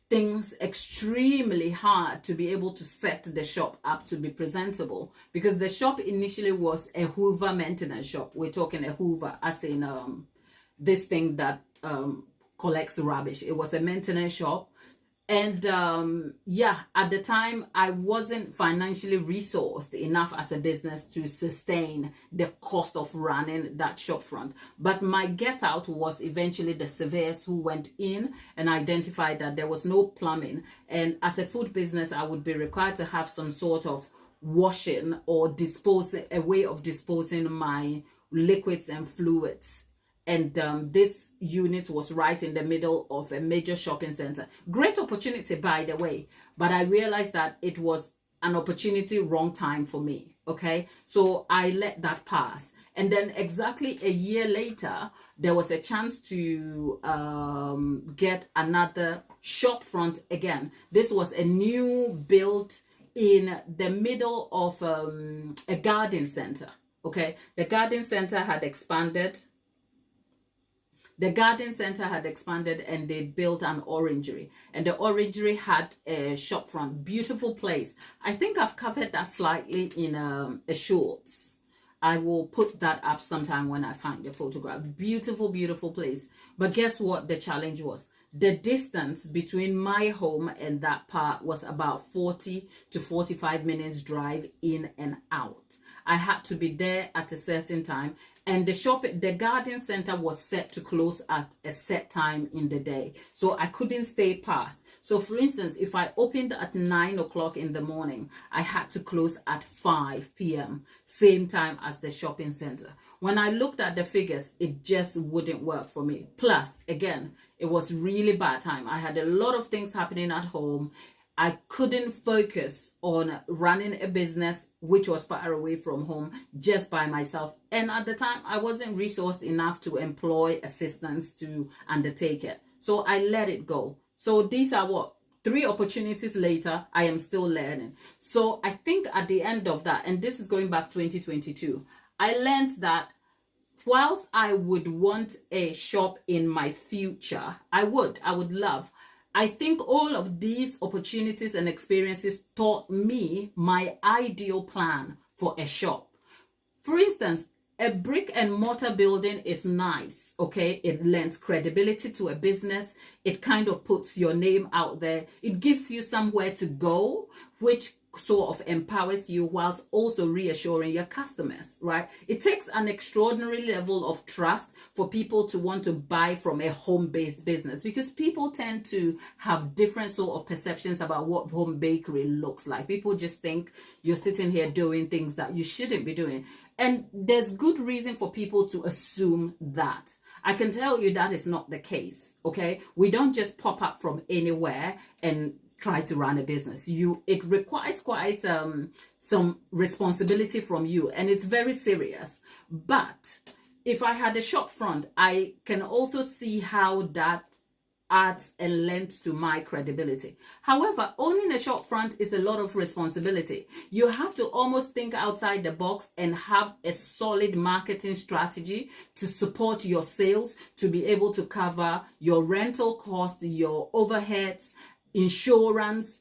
things extremely hard to be able to set the shop up to be presentable, because the shop initially was a Hoover maintenance shop. We're talking a Hoover as in this thing that collects rubbish. It was a maintenance shop. And yeah, at the time, I wasn't financially resourced enough as a business to sustain the cost of running that shop front. But my get out was eventually the surveyors who went in and identified that there was no plumbing. And as a food business, I would be required to have some sort of washing or a way of disposing my liquids and fluids. And this unit was right in the middle of a major shopping center. Great opportunity, by the way. but I realized that it was an opportunity, wrong time for me. Okay, so I let that pass. And then exactly a year later, there was a chance to get another shop front again. This was a new build in the middle of a garden center. Okay, the garden center had expanded. The garden center had expanded and they built an orangery. And the orangery had a shop front. Beautiful place. I think I've covered that slightly in a shorts. I will put that up sometime when I find the photograph. Beautiful, beautiful place. But guess what the challenge was? The distance between my home and that part was about 40 to 45 minutes drive in and out. I had to be there at a certain time, and the garden center was set to close at a set time in the day, so I couldn't stay past. So for instance, if I opened at 9 o'clock in the morning, I had to close at 5 p.m. same time as the shopping center. When I looked at the figures, it just wouldn't work for me. Plus, again, it was really bad time. I had a lot of things happening at home. I couldn't focus on running a business which was far away from home just by myself. And at the time, I wasn't resourced enough to employ assistants to undertake it. So I let it go. So these are 3 opportunities later, I am still learning. So I think at the end of that, and this is going back 2022, I learned that whilst I would want a shop in my future, I would love. I think all of these opportunities and experiences taught me my ideal plan for a shop. For instance, a brick and mortar building is nice, okay? It lends credibility to a business. It kind of puts your name out there. It gives you somewhere to go, which sort of empowers you whilst also reassuring your customers, right? It takes an extraordinary level of trust for people to want to buy from a home-based business, because people tend to have different sort of perceptions about what home bakery looks like. People just think you're sitting here doing things that you shouldn't be doing. And there's good reason for people to assume that. I can tell you that is not the case, okay? We don't just pop up from anywhere and try to run a business. It requires quite some responsibility from you, and it's very serious. But if I had a shop front, I can also see how that adds a length to my credibility. However, owning a shop front is a lot of responsibility. You have to almost think outside the box and have a solid marketing strategy to support your sales, to be able to cover your rental costs, your overheads, insurance,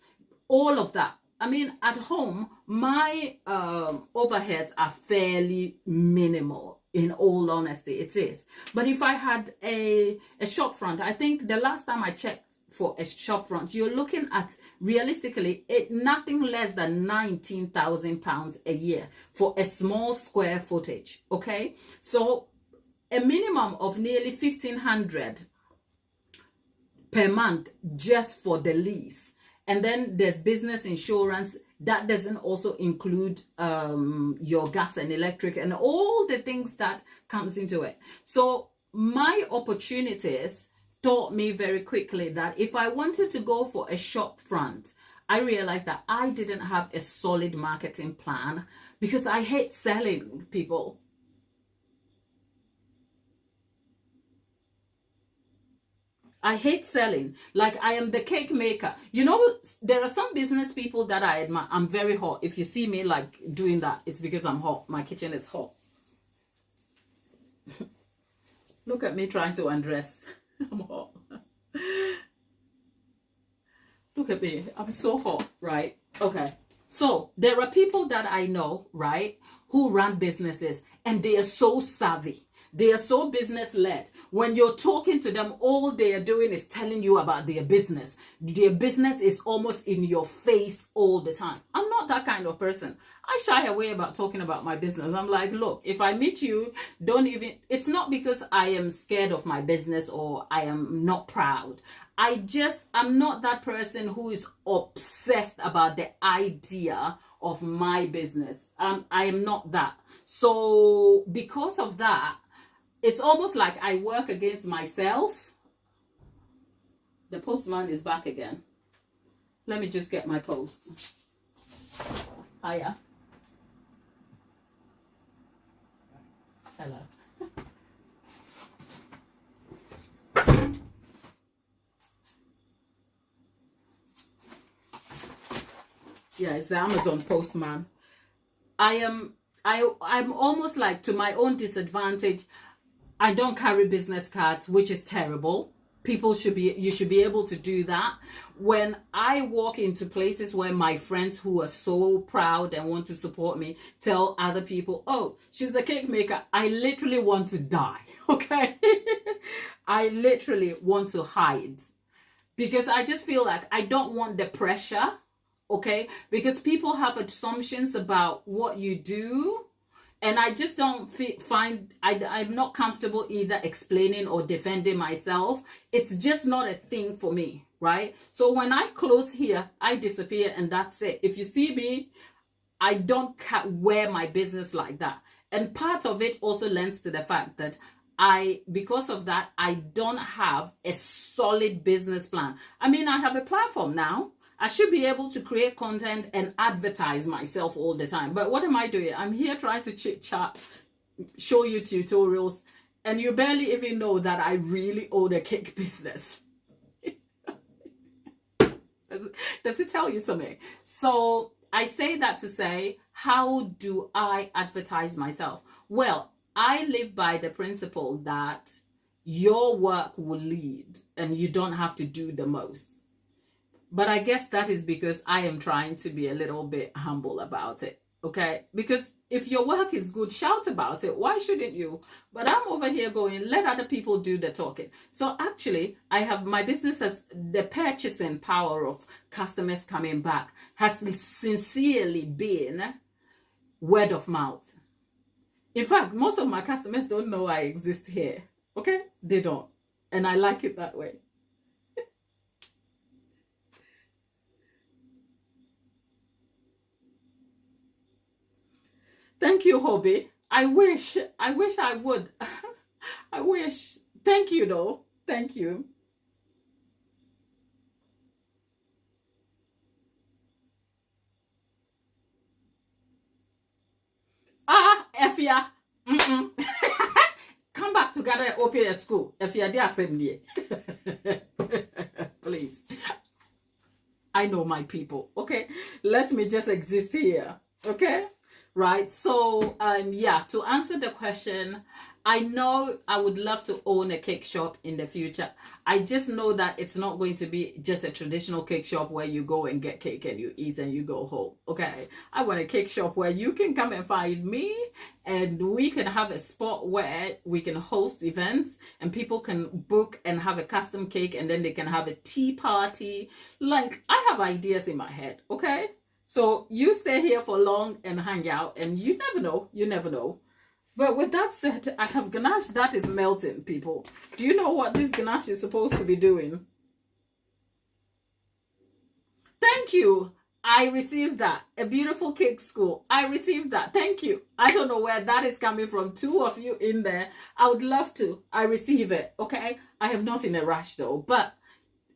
all of that. I mean, at home, my overheads are fairly minimal. In all honesty, it is. But if I had a shop front, I think the last time I checked for a shop front, you're looking at realistically nothing less than £19,000 a year for a small square footage. Okay, so a minimum of nearly 1,500 per month just for the lease. And then there's business insurance. That doesn't also include your gas and electric and all the things that comes into it. So my opportunities taught me very quickly that if I wanted to go for a shop front, I realized that I didn't have a solid marketing plan, because I hate selling people. I hate selling. Like, I am the cake maker. You know, there are some business people that I admire. I'm very hot. If you see me like doing that, it's because I'm hot. My kitchen is hot. Look at me trying to undress. I'm hot. Look at me. I'm so hot, right? Okay. So there are people that I know, right, who run businesses, and they are so savvy. They are so business led. When you're talking to them, all they are doing is telling you about their business. Their business is almost in your face all the time. I'm not that kind of person. I shy away about talking about my business. I'm like, look, if I meet you, it's not because I am scared of my business or I am not proud. I'm not that person who is obsessed about the idea of my business. I am not that. So because of that, it's almost like I work against myself. The postman is back again. Let me just get my post. Hiya. Hello. Yeah, it's the Amazon postman. I'm almost like, to my own disadvantage, I don't carry business cards, which is terrible. You should be able to do that. When I walk into places where my friends who are so proud and want to support me tell other people, oh, she's a cake maker, I literally want to die. Okay. I literally want to hide, because I just feel like I don't want the pressure. Okay, because people have assumptions about what you do, and I just don't I'm not comfortable either explaining or defending myself. It's just not a thing for me, right? So when I close here, I disappear, and that's it. If you see me, I don't wear my business like that. And part of it also lends to the fact that because of that, I don't have a solid business plan. I mean, I have a platform now. I should be able to create content and advertise myself all the time. But what am I doing? I'm here trying to chit chat, show you tutorials, and you barely even know that I really own a cake business. Does it tell you something? So I say that to say, how do I advertise myself? Well, I live by the principle that your work will lead and you don't have to do the most. But I guess that is because I am trying to be a little bit humble about it, okay? Because if your work is good, shout about it. Why shouldn't you? But I'm over here going, let other people do the talking. So actually, my business has the purchasing power of customers coming back has sincerely been word of mouth. In fact, most of my customers don't know I exist here, okay? They don't. And I like it that way. Thank you, Hobby. I wish I would. I wish. Thank you, though. Thank you. Efia. Come back together and open a school. Efia, they assembly. Please. I know my people. Okay. Let me just exist here. Okay. Right, so yeah, to answer the question, I know I would love to own a cake shop in the future. I just know that it's not going to be just a traditional cake shop where you go and get cake and you eat and you go home. Okay, I want a cake shop where you can come and find me and we can have a spot where we can host events and people can book and have a custom cake, and then they can have a tea party. Like, I have ideas in my head. Okay, so you stay here for long and hang out, and you never know. You never know. But with that said, I have ganache that is melting, people. Do you know what this ganache is supposed to be doing? Thank you. I received that. A beautiful cake school. I received that. Thank you. I don't know where that is coming from. 2 of you in there. I would love to. I receive it. Okay. I am not in a rush though, but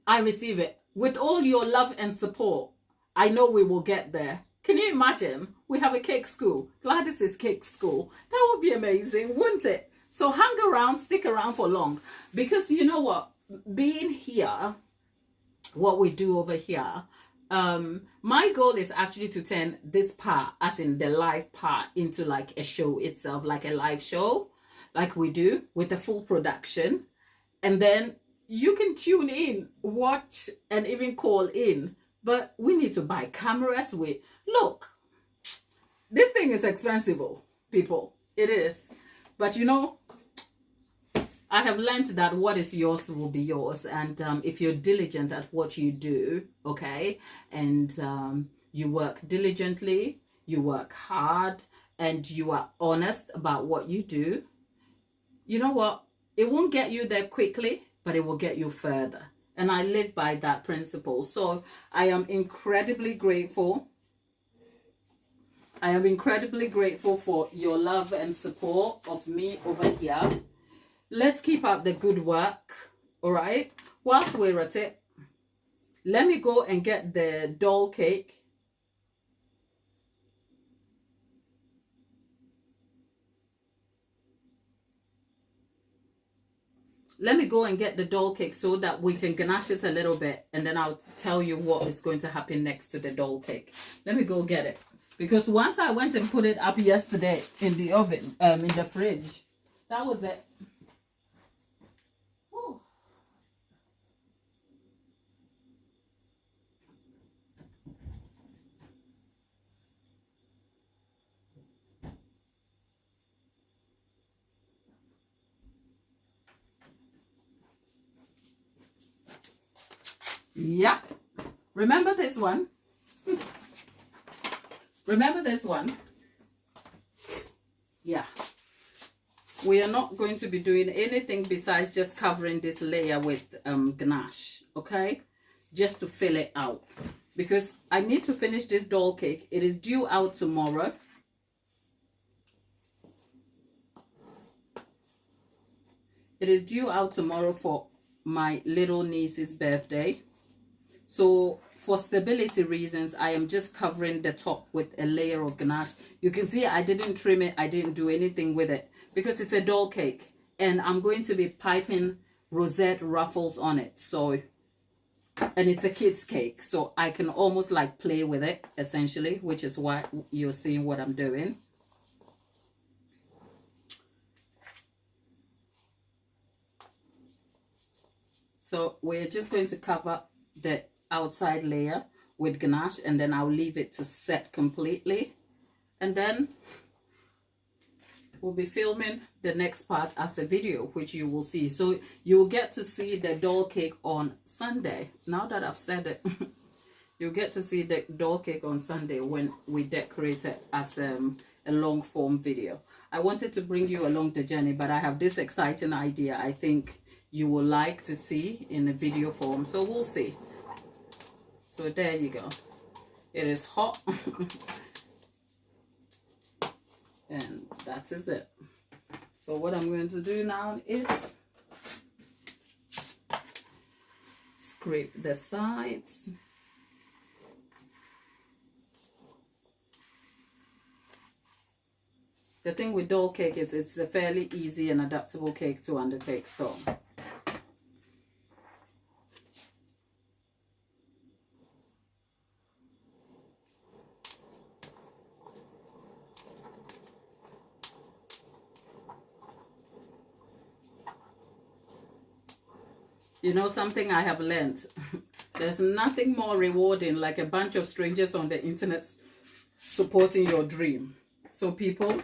I receive it. With all your love and support, I know we will get there. Can you imagine? We have a cake school. Gladys's cake school. That would be amazing, wouldn't it? So hang around, stick around for long. Because you know what? Being here, what we do over here, my goal is actually to turn this part, as in the live part, into like a show itself, like a live show, like we do with a full production. And then you can tune in, watch, and even call in. But we need to buy cameras. Look, this thing is expensive, people. It is. But you know, I have learned that what is yours will be yours. And if you're diligent at what you do, okay, and you work diligently, you work hard, and you are honest about what you do, you know what? It won't get you there quickly, but it will get you further. And I live by that principle. So I am incredibly grateful. I am incredibly grateful for your love and support of me over here. Let's keep up the good work. All right. Whilst we're at it, Let me go and get the doll cake. Let me go and get the doll cake so that we can ganache it a little bit, and then I'll tell you what is going to happen next to the doll cake. Let me go get it. Because once I went and put it up yesterday in the oven, in the fridge, that was it. Whew. Yeah. Remember this one? Remember this one? Yeah. We are not going to be doing anything besides just covering this layer with ganache, okay? Just to fill it out. Because I need to finish this doll cake. It is due out tomorrow. It is due out tomorrow for my little niece's birthday. So for stability reasons, I am just covering the top with a layer of ganache. You can see I didn't trim it. I didn't do anything with it because it's a doll cake. And I'm going to be piping rosette ruffles on it. So, and it's a kid's cake. So I can almost like play with it, essentially, which is why you're seeing what I'm doing. So we're just going to cover the outside layer with ganache, and then I'll leave it to set completely, and then we'll be filming the next part as a video, which you will see. So you'll get to see the doll cake on Sunday. Now that I've said it, you'll get to see the doll cake on Sunday when we decorate it as a long form video. I wanted to bring you along the journey, but I have this exciting idea I think you will like to see in a video form, so we'll see. So there you go. It is hot. And that is it. So what I'm going to do now is scrape the sides. The thing with doll cake is it's a fairly easy and adaptable cake to undertake. So you know something I have learned? There's nothing more rewarding like a bunch of strangers on the internet supporting your dream. So people,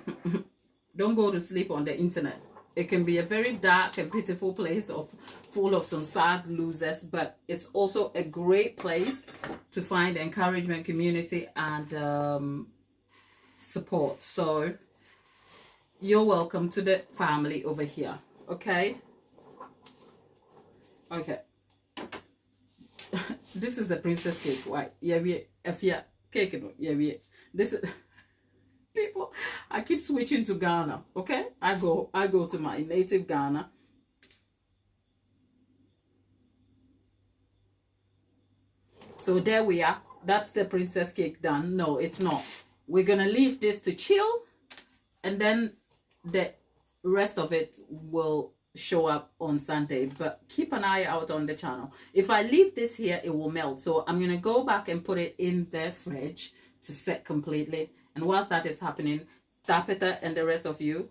don't go to sleep on the internet. It can be a very dark and pitiful place full of some sad losers, but it's also a great place to find encouragement, community, and support. So you're welcome to the family over here, okay? Okay. This is the princess cake. Why? Yeah, we if you cake. Yeah, we. This is people. I keep switching to Ghana. Okay, I go to my native Ghana. So there we are. That's the princess cake done. No, it's not. We're gonna leave this to chill, and then the rest of it will show up on Sunday, but keep an eye out on the channel. If I leave this here, it will melt, so I'm gonna go back and put it in the fridge to set completely. And whilst that is happening, Tapeta and the rest of you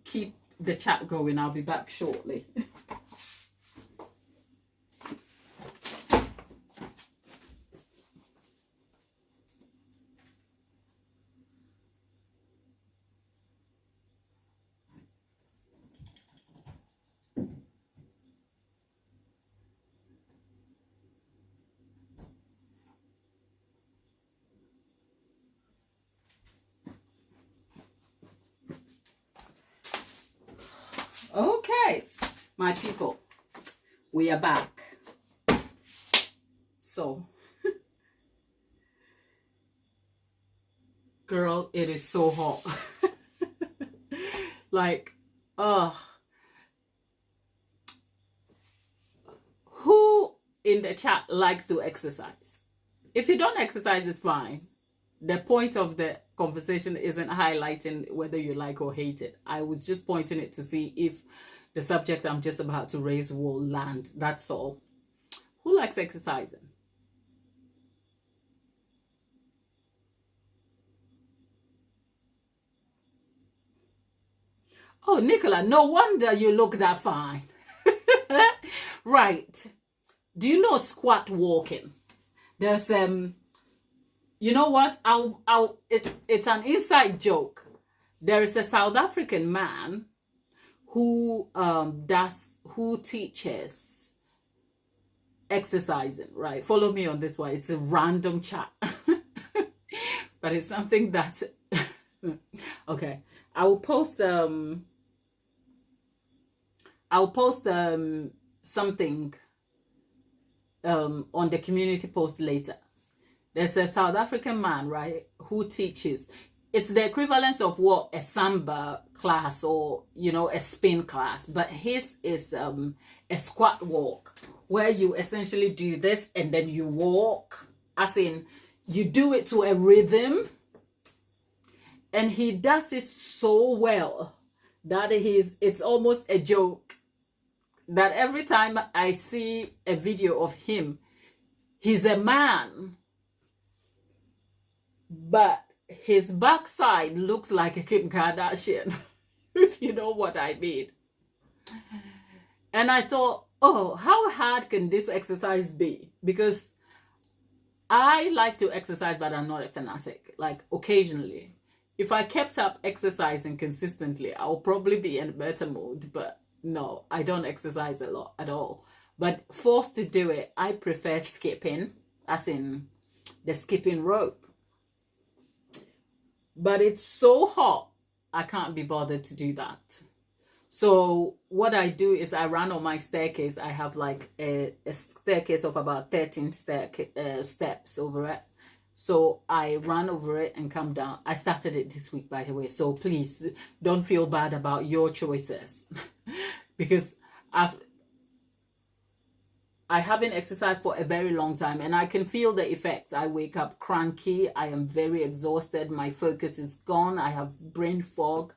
keep the chat going. I'll be back shortly. Okay, my people, we are back. So, girl, it is so hot. Like, who in the chat likes to exercise. If you don't exercise, it's fine. The point of the conversation isn't highlighting whether you like or hate it. I was just pointing it to see if the subject I'm just about to raise will land. That's all. Who likes exercising? Oh, Nicola, no wonder you look that fine. Right. Do you know squat walking? There's you know what? It's an inside joke. There is a South African man who teaches exercising, right? Follow me on this one. It's a random chat. But it's something that okay. I'll post something on the community post later. There's a South African man, right, who teaches. It's the equivalent of what a samba class or, you know, a spin class, but his is a squat walk where you essentially do this and then you walk, as in you do it to a rhythm, and he does it so well that it's almost a joke that every time I see a video of him, he's a man, but his backside looks like a Kim Kardashian, if you know what I mean. And I thought, oh, how hard can this exercise be? Because I like to exercise, but I'm not a fanatic. Like, occasionally. If I kept up exercising consistently, I'll probably be in a better mood. But no, I don't exercise a lot at all. But forced to do it, I prefer skipping, as in the skipping rope. But it's so hot, I can't be bothered to do that. So what I do is I run on my staircase. I have like a staircase of about 13 steps over it. So I run over it and come down. I started it this week, by the way. So please don't feel bad about your choices. Because I haven't exercised for a very long time and I can feel the effects. I wake up cranky. I am very exhausted. My focus is gone. I have brain fog.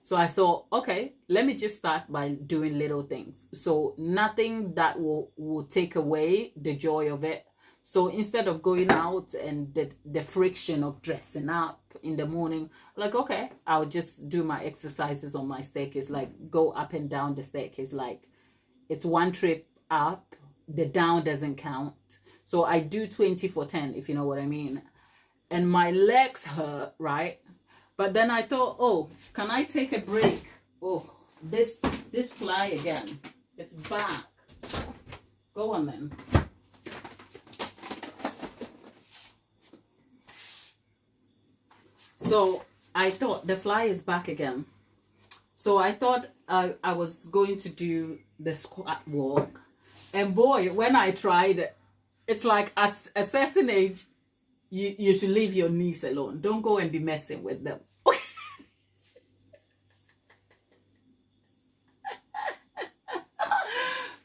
So I thought, okay, let me just start by doing little things. So nothing that will take away the joy of it. So instead of going out and the friction of dressing up in the morning, like, okay, I'll just do my exercises on my staircase, like go up and down the staircase. Like it's one trip up, the down doesn't count. So I do 20 for 10, if you know what I mean. And my legs hurt, right? But then I thought, oh, can I take a break? Oh, this fly again. It's back. Go on then. So I thought the fly is back again. So I thought I was going to do the squat walk. And boy, when I tried it, it's like at a certain age, you should leave your knees alone. Don't go and be messing with them.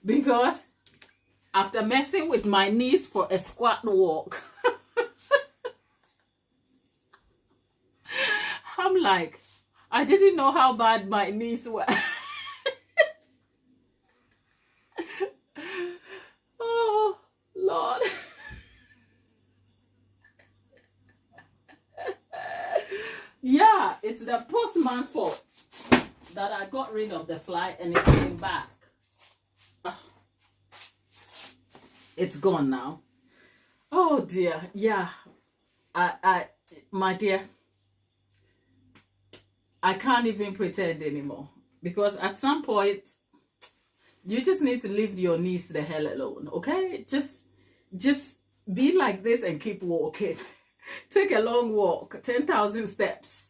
Because after messing with my knees for a squat walk, I'm like, I didn't know how bad my knees were. Oh, Lord. Yeah, it's the postman's fault that I got rid of the fly and it came back. Oh, it's gone now. Oh dear. Yeah. My dear, I can't even pretend anymore, because at some point you just need to leave your knees the hell alone. Okay, just be like this and keep walking. Take a long walk, 10,000 steps.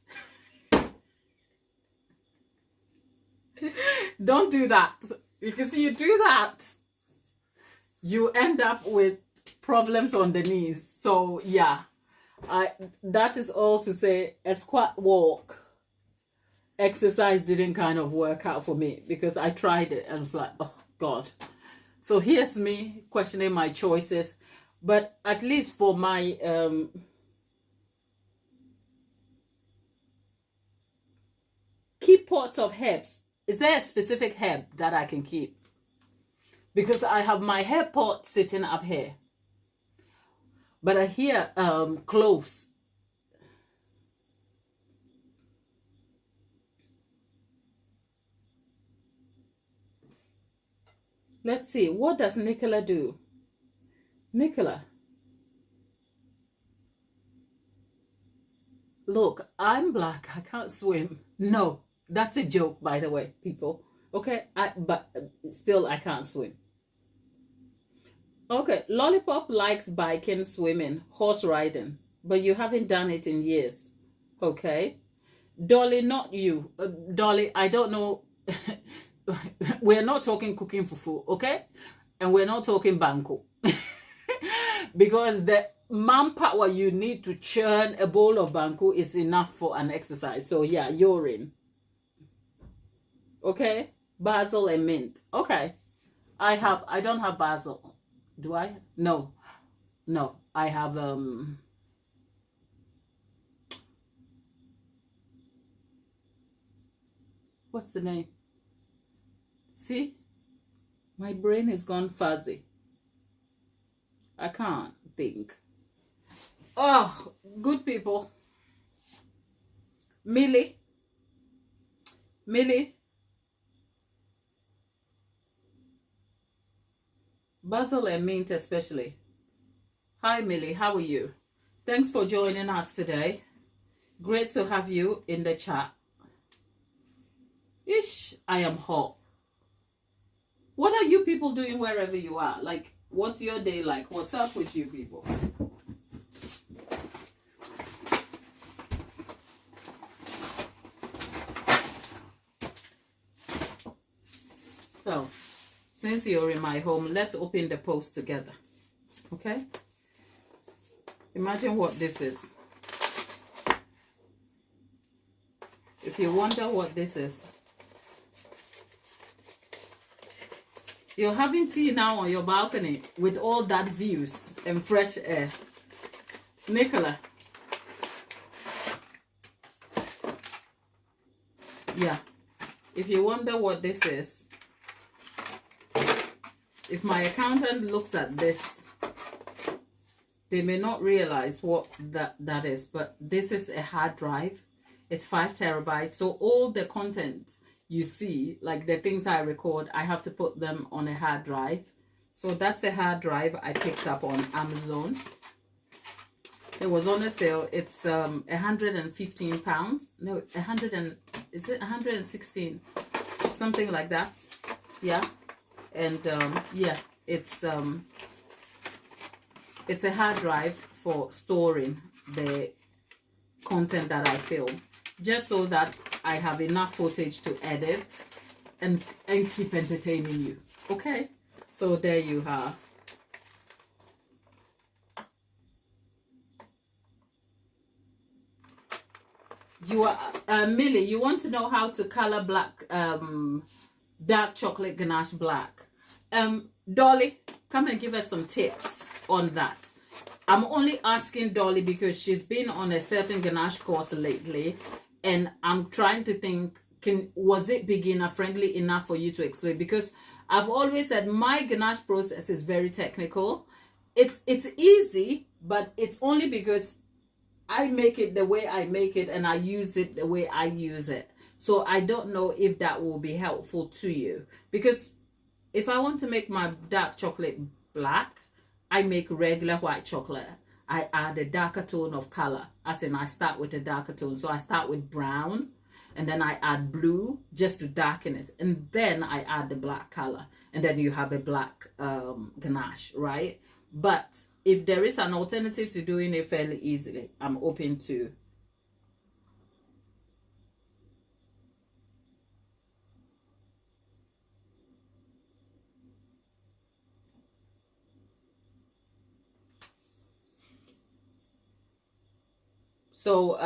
Don't do that, because you do that, you end up with problems on the knees. So yeah, that is all to say. A squat walk exercise didn't kind of work out for me, because I tried it and was like, oh God. So here's me questioning my choices. But at least for my keep pots of herbs, is there a specific herb that I can keep? Because I have my herb pot sitting up here. But I hear cloves. Let's see. What does Nicola do? Nicola. Look, I'm black. I can't swim. No, that's a joke, by the way, people. Okay, but still I can't swim. Okay, Lollipop likes biking, swimming, horse riding, but you haven't done it in years. Okay, Dolly, not you. Dolly, I don't know. We're not talking cooking fufu, okay? And we're not talking banku. Because the manpower you need to churn a bowl of banku is enough for an exercise. So yeah, you're in. Okay? Basil and mint. Okay. I don't have basil. Do I? No. No. I have what's the name? See? My brain has gone fuzzy. I can't think. Oh, good people. Millie. Basil and mint especially. Hi Millie, how are you? Thanks for joining us today. Great to have you in the chat. Ish, I am hot. What are you people doing wherever you are? Like, what's your day like? What's up with you people? So, since you're in my home, let's open the post together. Okay? Imagine what this is. If you wonder what this is, you're having tea now on your balcony with all that views and fresh air. Nicola. Yeah. If you wonder what this is, if my accountant looks at this, they may not realize what that is, but this is a hard drive. It's 5 terabytes. So all the content you see, like the things I record, I have to put them on a hard drive. So that's a hard drive I picked up on Amazon. It was on a sale. It's 115 pounds. No, is it 116? Something like that. Yeah. And yeah, it's a hard drive for storing the content that I film, just so that I have enough footage to edit and keep entertaining you. Okay, so there you are. You are Millie, you want to know how to color black dark chocolate ganache black. Dolly, come and give us some tips on that. I'm only asking Dolly because she's been on a certain ganache course lately, and I'm trying to think, was it beginner friendly enough for you to explain? Because I've always said my ganache process is very technical. It's easy, but it's only because I make it the way I make it and I use it the way I use it. So I don't know if that will be helpful to you, because if I want to make my dark chocolate black, I make regular white chocolate. I add a darker tone of color, as in I start with a darker tone. So I start with brown, and then I add blue just to darken it, and then I add the black color, and then you have a black ganache, right? But if there is an alternative to doing it fairly easily, I'm open to. So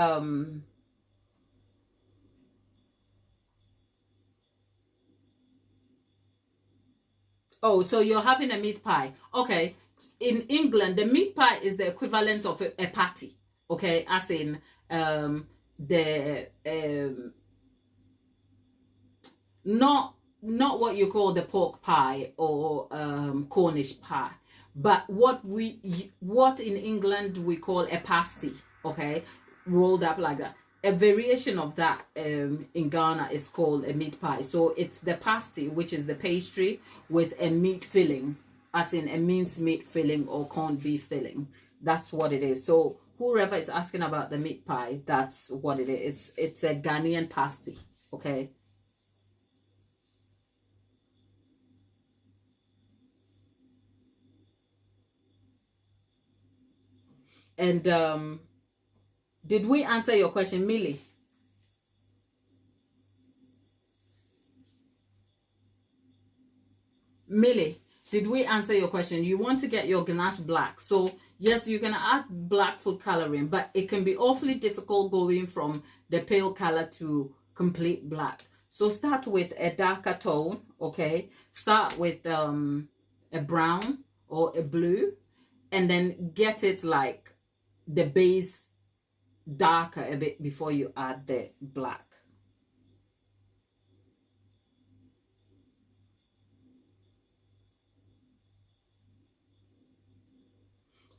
Oh, so you're having a meat pie. Okay. In England, the meat pie is the equivalent of a patty. Okay, as in the not what you call the pork pie or Cornish pie, but what in England we call a pasty. Okay, rolled up like that. A variation of that in Ghana is called a meat pie. So it's the pasty, which is the pastry with a meat filling, as in a minced meat filling or corned beef filling. That's what it is. So whoever is asking about the meat pie, that's what it is. It's a Ghanaian pasty. Okay. And did we answer your question, Millie? Millie, did we answer your question? You want to get your ganache black. So yes, you can add black food coloring, but it can be awfully difficult going from the pale color to complete black. So start with a darker tone, okay? Start with a brown or a blue, and then get it like the base darker a bit before you add the black.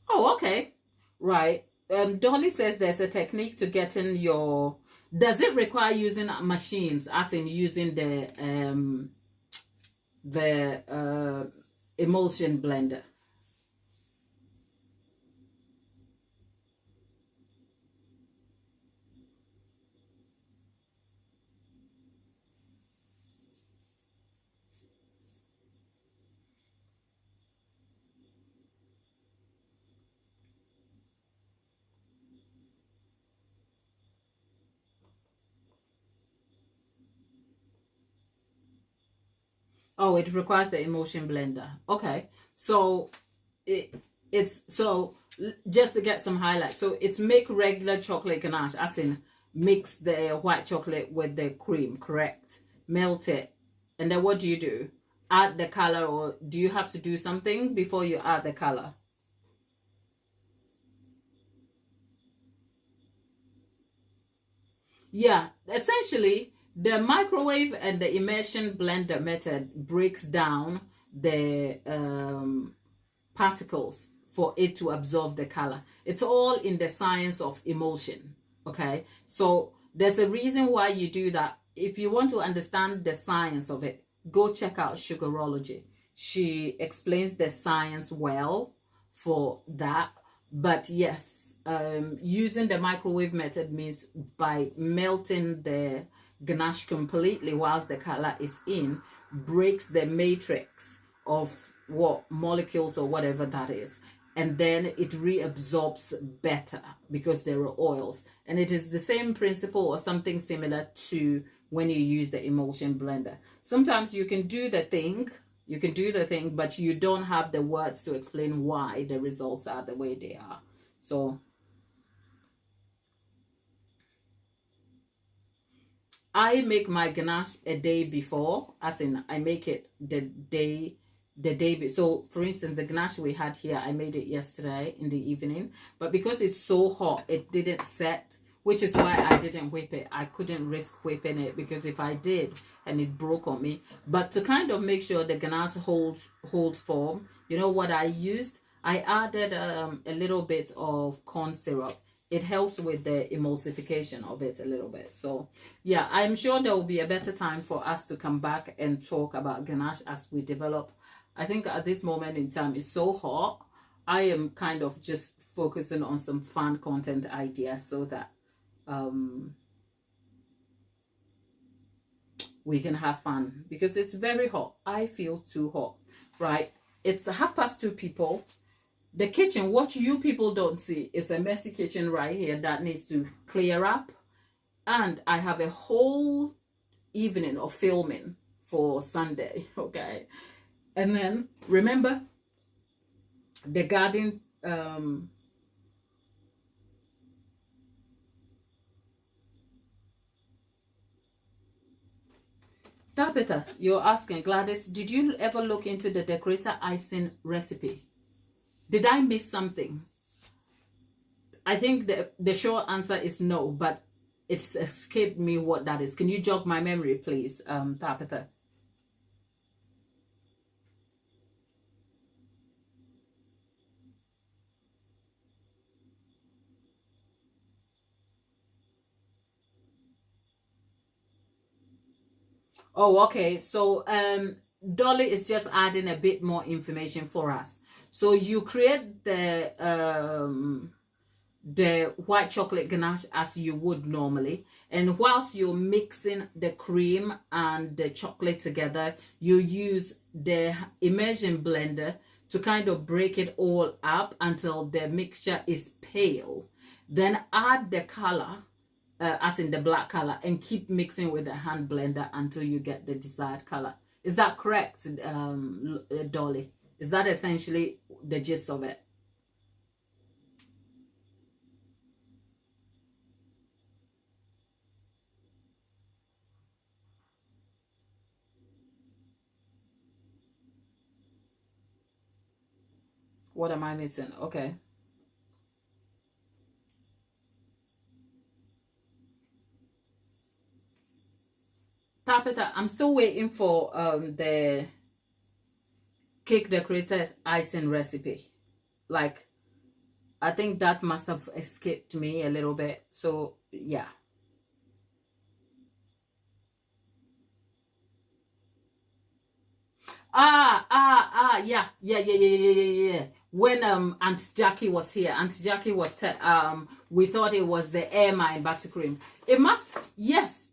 Oh, okay. Right. Dolly says there's a technique to getting your. Does it require using machines, as in using the emulsion blender? Oh, it requires the emulsion blender. Okay. So it's so just to get some highlights. So it's make regular chocolate ganache, as in mix the white chocolate with the cream, correct? Melt it. And then what do you do? Add the color, or do you have to do something before you add the color? Yeah, essentially, the microwave and the immersion blender method breaks down the particles for it to absorb the color. It's all in the science of emulsion. Okay, so there's a reason why you do that. If you want to understand the science of it, go check out Sugarology. She explains the science well for that. But yes, using the microwave method means by melting the ganache completely whilst the color is in, breaks the matrix of what molecules or whatever that is, and then it reabsorbs better because there are oils. And it is the same principle or something similar to when you use the emulsion blender. Sometimes you can do the thing, but you don't have the words to explain why the results are the way they are. So I make my ganache a day before, as in I make it the day. So for instance, the ganache we had here, I made it yesterday in the evening, but because it's so hot, it didn't set, which is why I didn't whip it. I couldn't risk whipping it, because if I did and it broke on me. But to kind of make sure the ganache holds form, you know what I used? I added a little bit of corn syrup. It helps with the emulsification of it a little bit. So yeah, I'm sure there will be a better time for us to come back and talk about ganache as we develop. I think at this moment in time, it's so hot. I am kind of just focusing on some fun content ideas so that we can have fun, because it's very hot. I feel too hot, right? It's 2:30 people. The kitchen, what you people don't see, is a messy kitchen right here that needs to clear up. And I have a whole evening of filming for Sunday, okay? And then, remember, the garden, Tabitha, you're asking, Gladys, did you ever look into the decorator icing recipe? Did I miss something? I think the short answer is no, but it's escaped me what that is. Can you jog my memory, please, Tabitha? Oh, okay. So Dolly is just adding a bit more information for us. So you create the white chocolate ganache as you would normally, and whilst you're mixing the cream and the chocolate together, you use the immersion blender to kind of break it all up until the mixture is pale. Then add the color, as in the black color, and keep mixing with the hand blender until you get the desired color. Is that correct, Dolly? Is that essentially the gist of it? What am I missing? Okay. Tabitha, I'm still waiting for the cake decorator's icing recipe. Like, I think that must have escaped me a little bit. So, yeah. Yeah. When Aunt Jackie was here, Aunt Jackie was we thought it was the Airmine buttercream. It must, yes.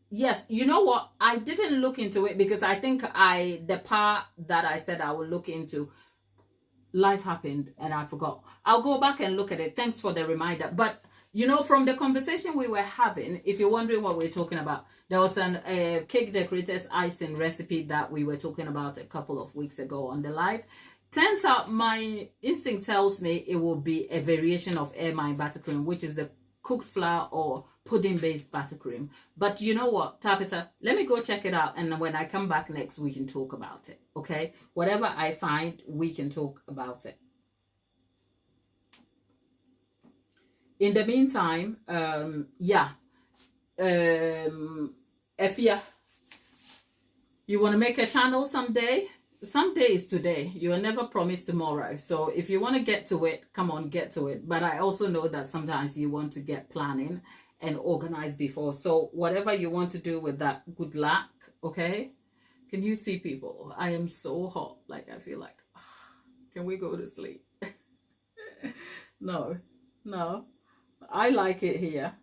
You know what? I didn't look into it because I think the part that I said I would look into, life happened and I forgot. I'll go back and look at it. Thanks for the reminder. But you know, from the conversation we were having, if you're wondering what we're talking about, there was a cake decorator's icing recipe that we were talking about a couple of weeks ago on the live. Turns out my instinct tells me it will be a variation of Airmine buttercream, which is the cooked flour or pudding-based buttercream. But you know what, Tabitha? Let me go check it out, and when I come back next, we can talk about it, okay? Whatever I find, we can talk about it. In the meantime, Efia, you want to make a channel someday? Someday is today. You are never promised tomorrow. So if you want to get to it, come on, get to it. But I also know that sometimes you want to get planning and organize before. So whatever you want to do with that, good luck, okay? Can you see people? I am so hot. Like, I feel like, can we go to sleep? No. I like it here.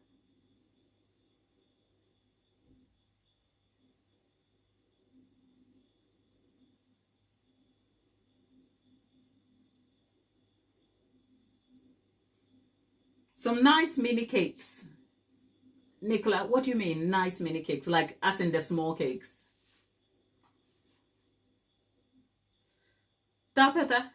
Some nice mini cakes. Nicola, what do you mean nice mini cakes? Like as in the small cakes? Tapeta,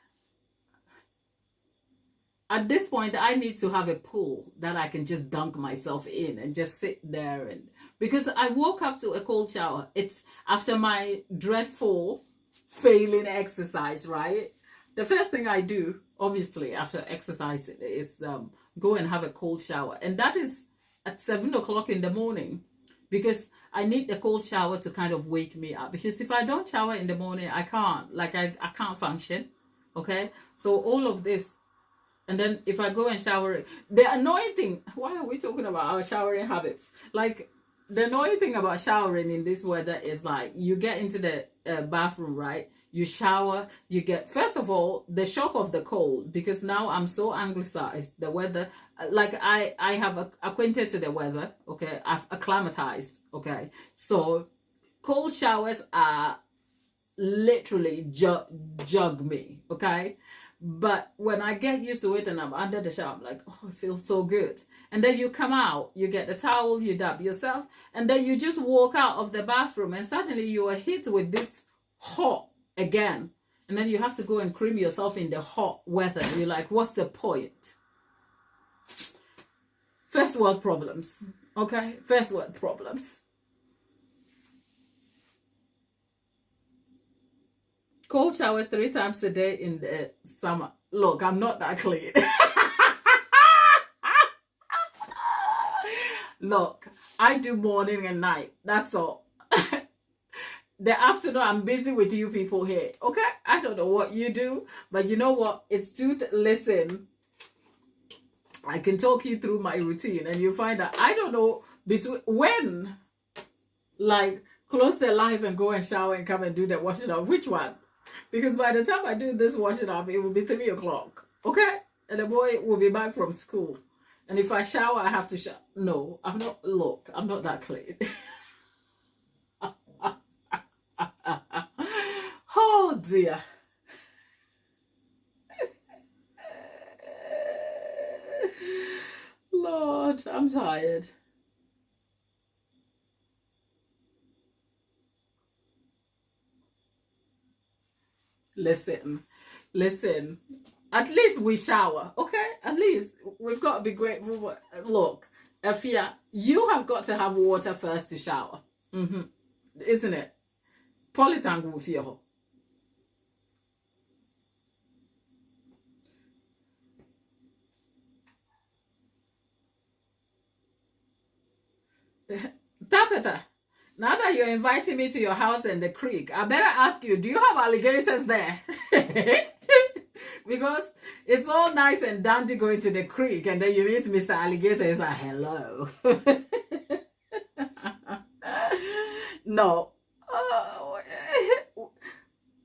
at this point, I need to have a pool that I can just dunk myself in and just sit there. And because I woke up to a cold shower. It's after my dreadful failing exercise, right? The first thing I do, obviously, after exercising is go and have a cold shower. And that is at 7 o'clock in the morning because I need the cold shower to kind of wake me up. Because if I don't shower in the morning, I can't. Like, I can't function. Okay? So all of this. And then if I go and shower, the annoying thing, why are we talking about our showering habits? Like, the annoying thing about showering in this weather is like, you get into the bathroom, right? You shower, you get, first of all, the shock of the cold, because now I'm so anglicized, the weather, like I have acquainted to the weather, okay? I've acclimatized, okay? So cold showers are literally jug me, okay? But when I get used to it and I'm under the shower, I'm like, oh, it feels so good. And then you come out, you get the towel, you dab yourself, and then you just walk out of the bathroom and suddenly you are hit with this hot again. And then you have to go and cream yourself in the hot weather. And you're like, what's the point? First world problems, okay? First world problems. Cold showers 3 times a day in the summer. Look, I'm not that clean. Look, I do morning and night. That's all. The afternoon, I'm busy with you people here. Okay? I don't know what you do, but you know what? It's listen. I can talk you through my routine, and you find that I don't know between when, like, close the live and go and shower and come and do the washing up. Which one? Because by the time I do this washing up, it will be 3 o'clock. Okay? And the boy will be back from school. And if I shower, I have to shower. No, I'm not. Look, I'm not that clean. Oh dear. Lord, I'm tired. Listen. At least we shower, okay? At least we've got to be grateful for. Look, Afia, you have got to have water first to shower. Isn't it? Polytank will feel. Tapeta, now that you're inviting me to your house and the creek, I better ask you, do you have alligators there? Because it's all nice and dandy going to the creek and then you meet Mr. Alligator, it's like, hello. No.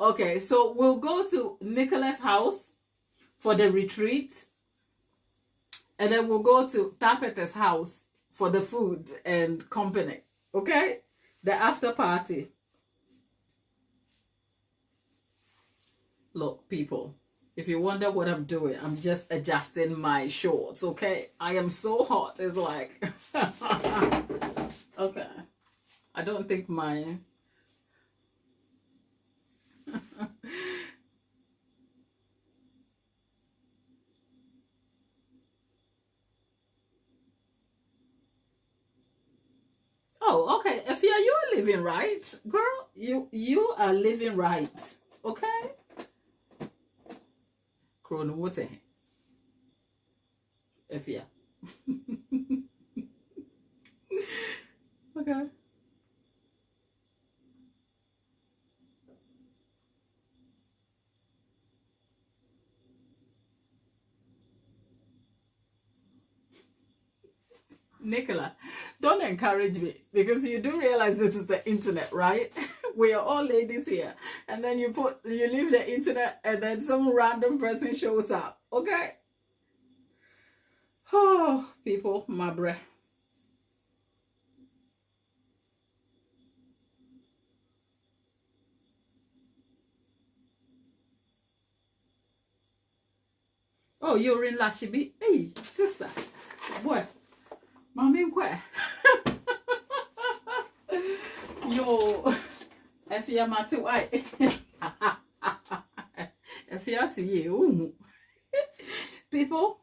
Okay, so we'll go to Nicola's house for the retreat. And then we'll go to Tapeta's house for the food and company. Okay? The after party. Look, people. If you wonder what I'm doing, I'm just adjusting my shorts, okay? I am so hot. It's like... Okay. I don't think my... Oh, okay. If you're living right, girl, you are living right, okay? Chrono water. If yeah. Okay. Nicola, don't encourage me because you do realize this is the internet, right? We are all ladies here, and then you leave the internet, and then some random person shows up. Okay? Oh, people, my breath. Oh, you're in Lashibi. Hey, sister, boy. Mommy, where? Yo, if you're Matty White, if you're to you, people,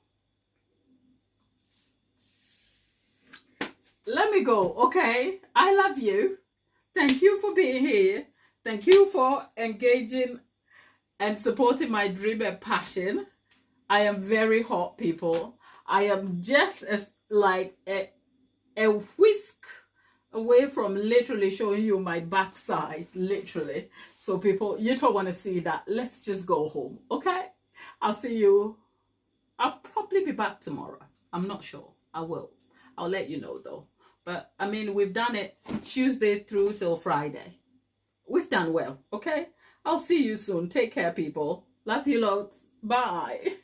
let me go, okay? I love you. Thank you for being here. Thank you for engaging and supporting my dream and passion. I am very hot, people. I am just as like a whisk away from literally showing you my backside, literally. So people, you don't want to see that. Let's just go home, okay? I'll see you. I'll probably be back tomorrow. I'm not sure. I will. I'll let you know though. But I mean, we've done it Tuesday through till Friday. We've done well, okay? I'll see you soon. Take care, people. Love you loads. Bye.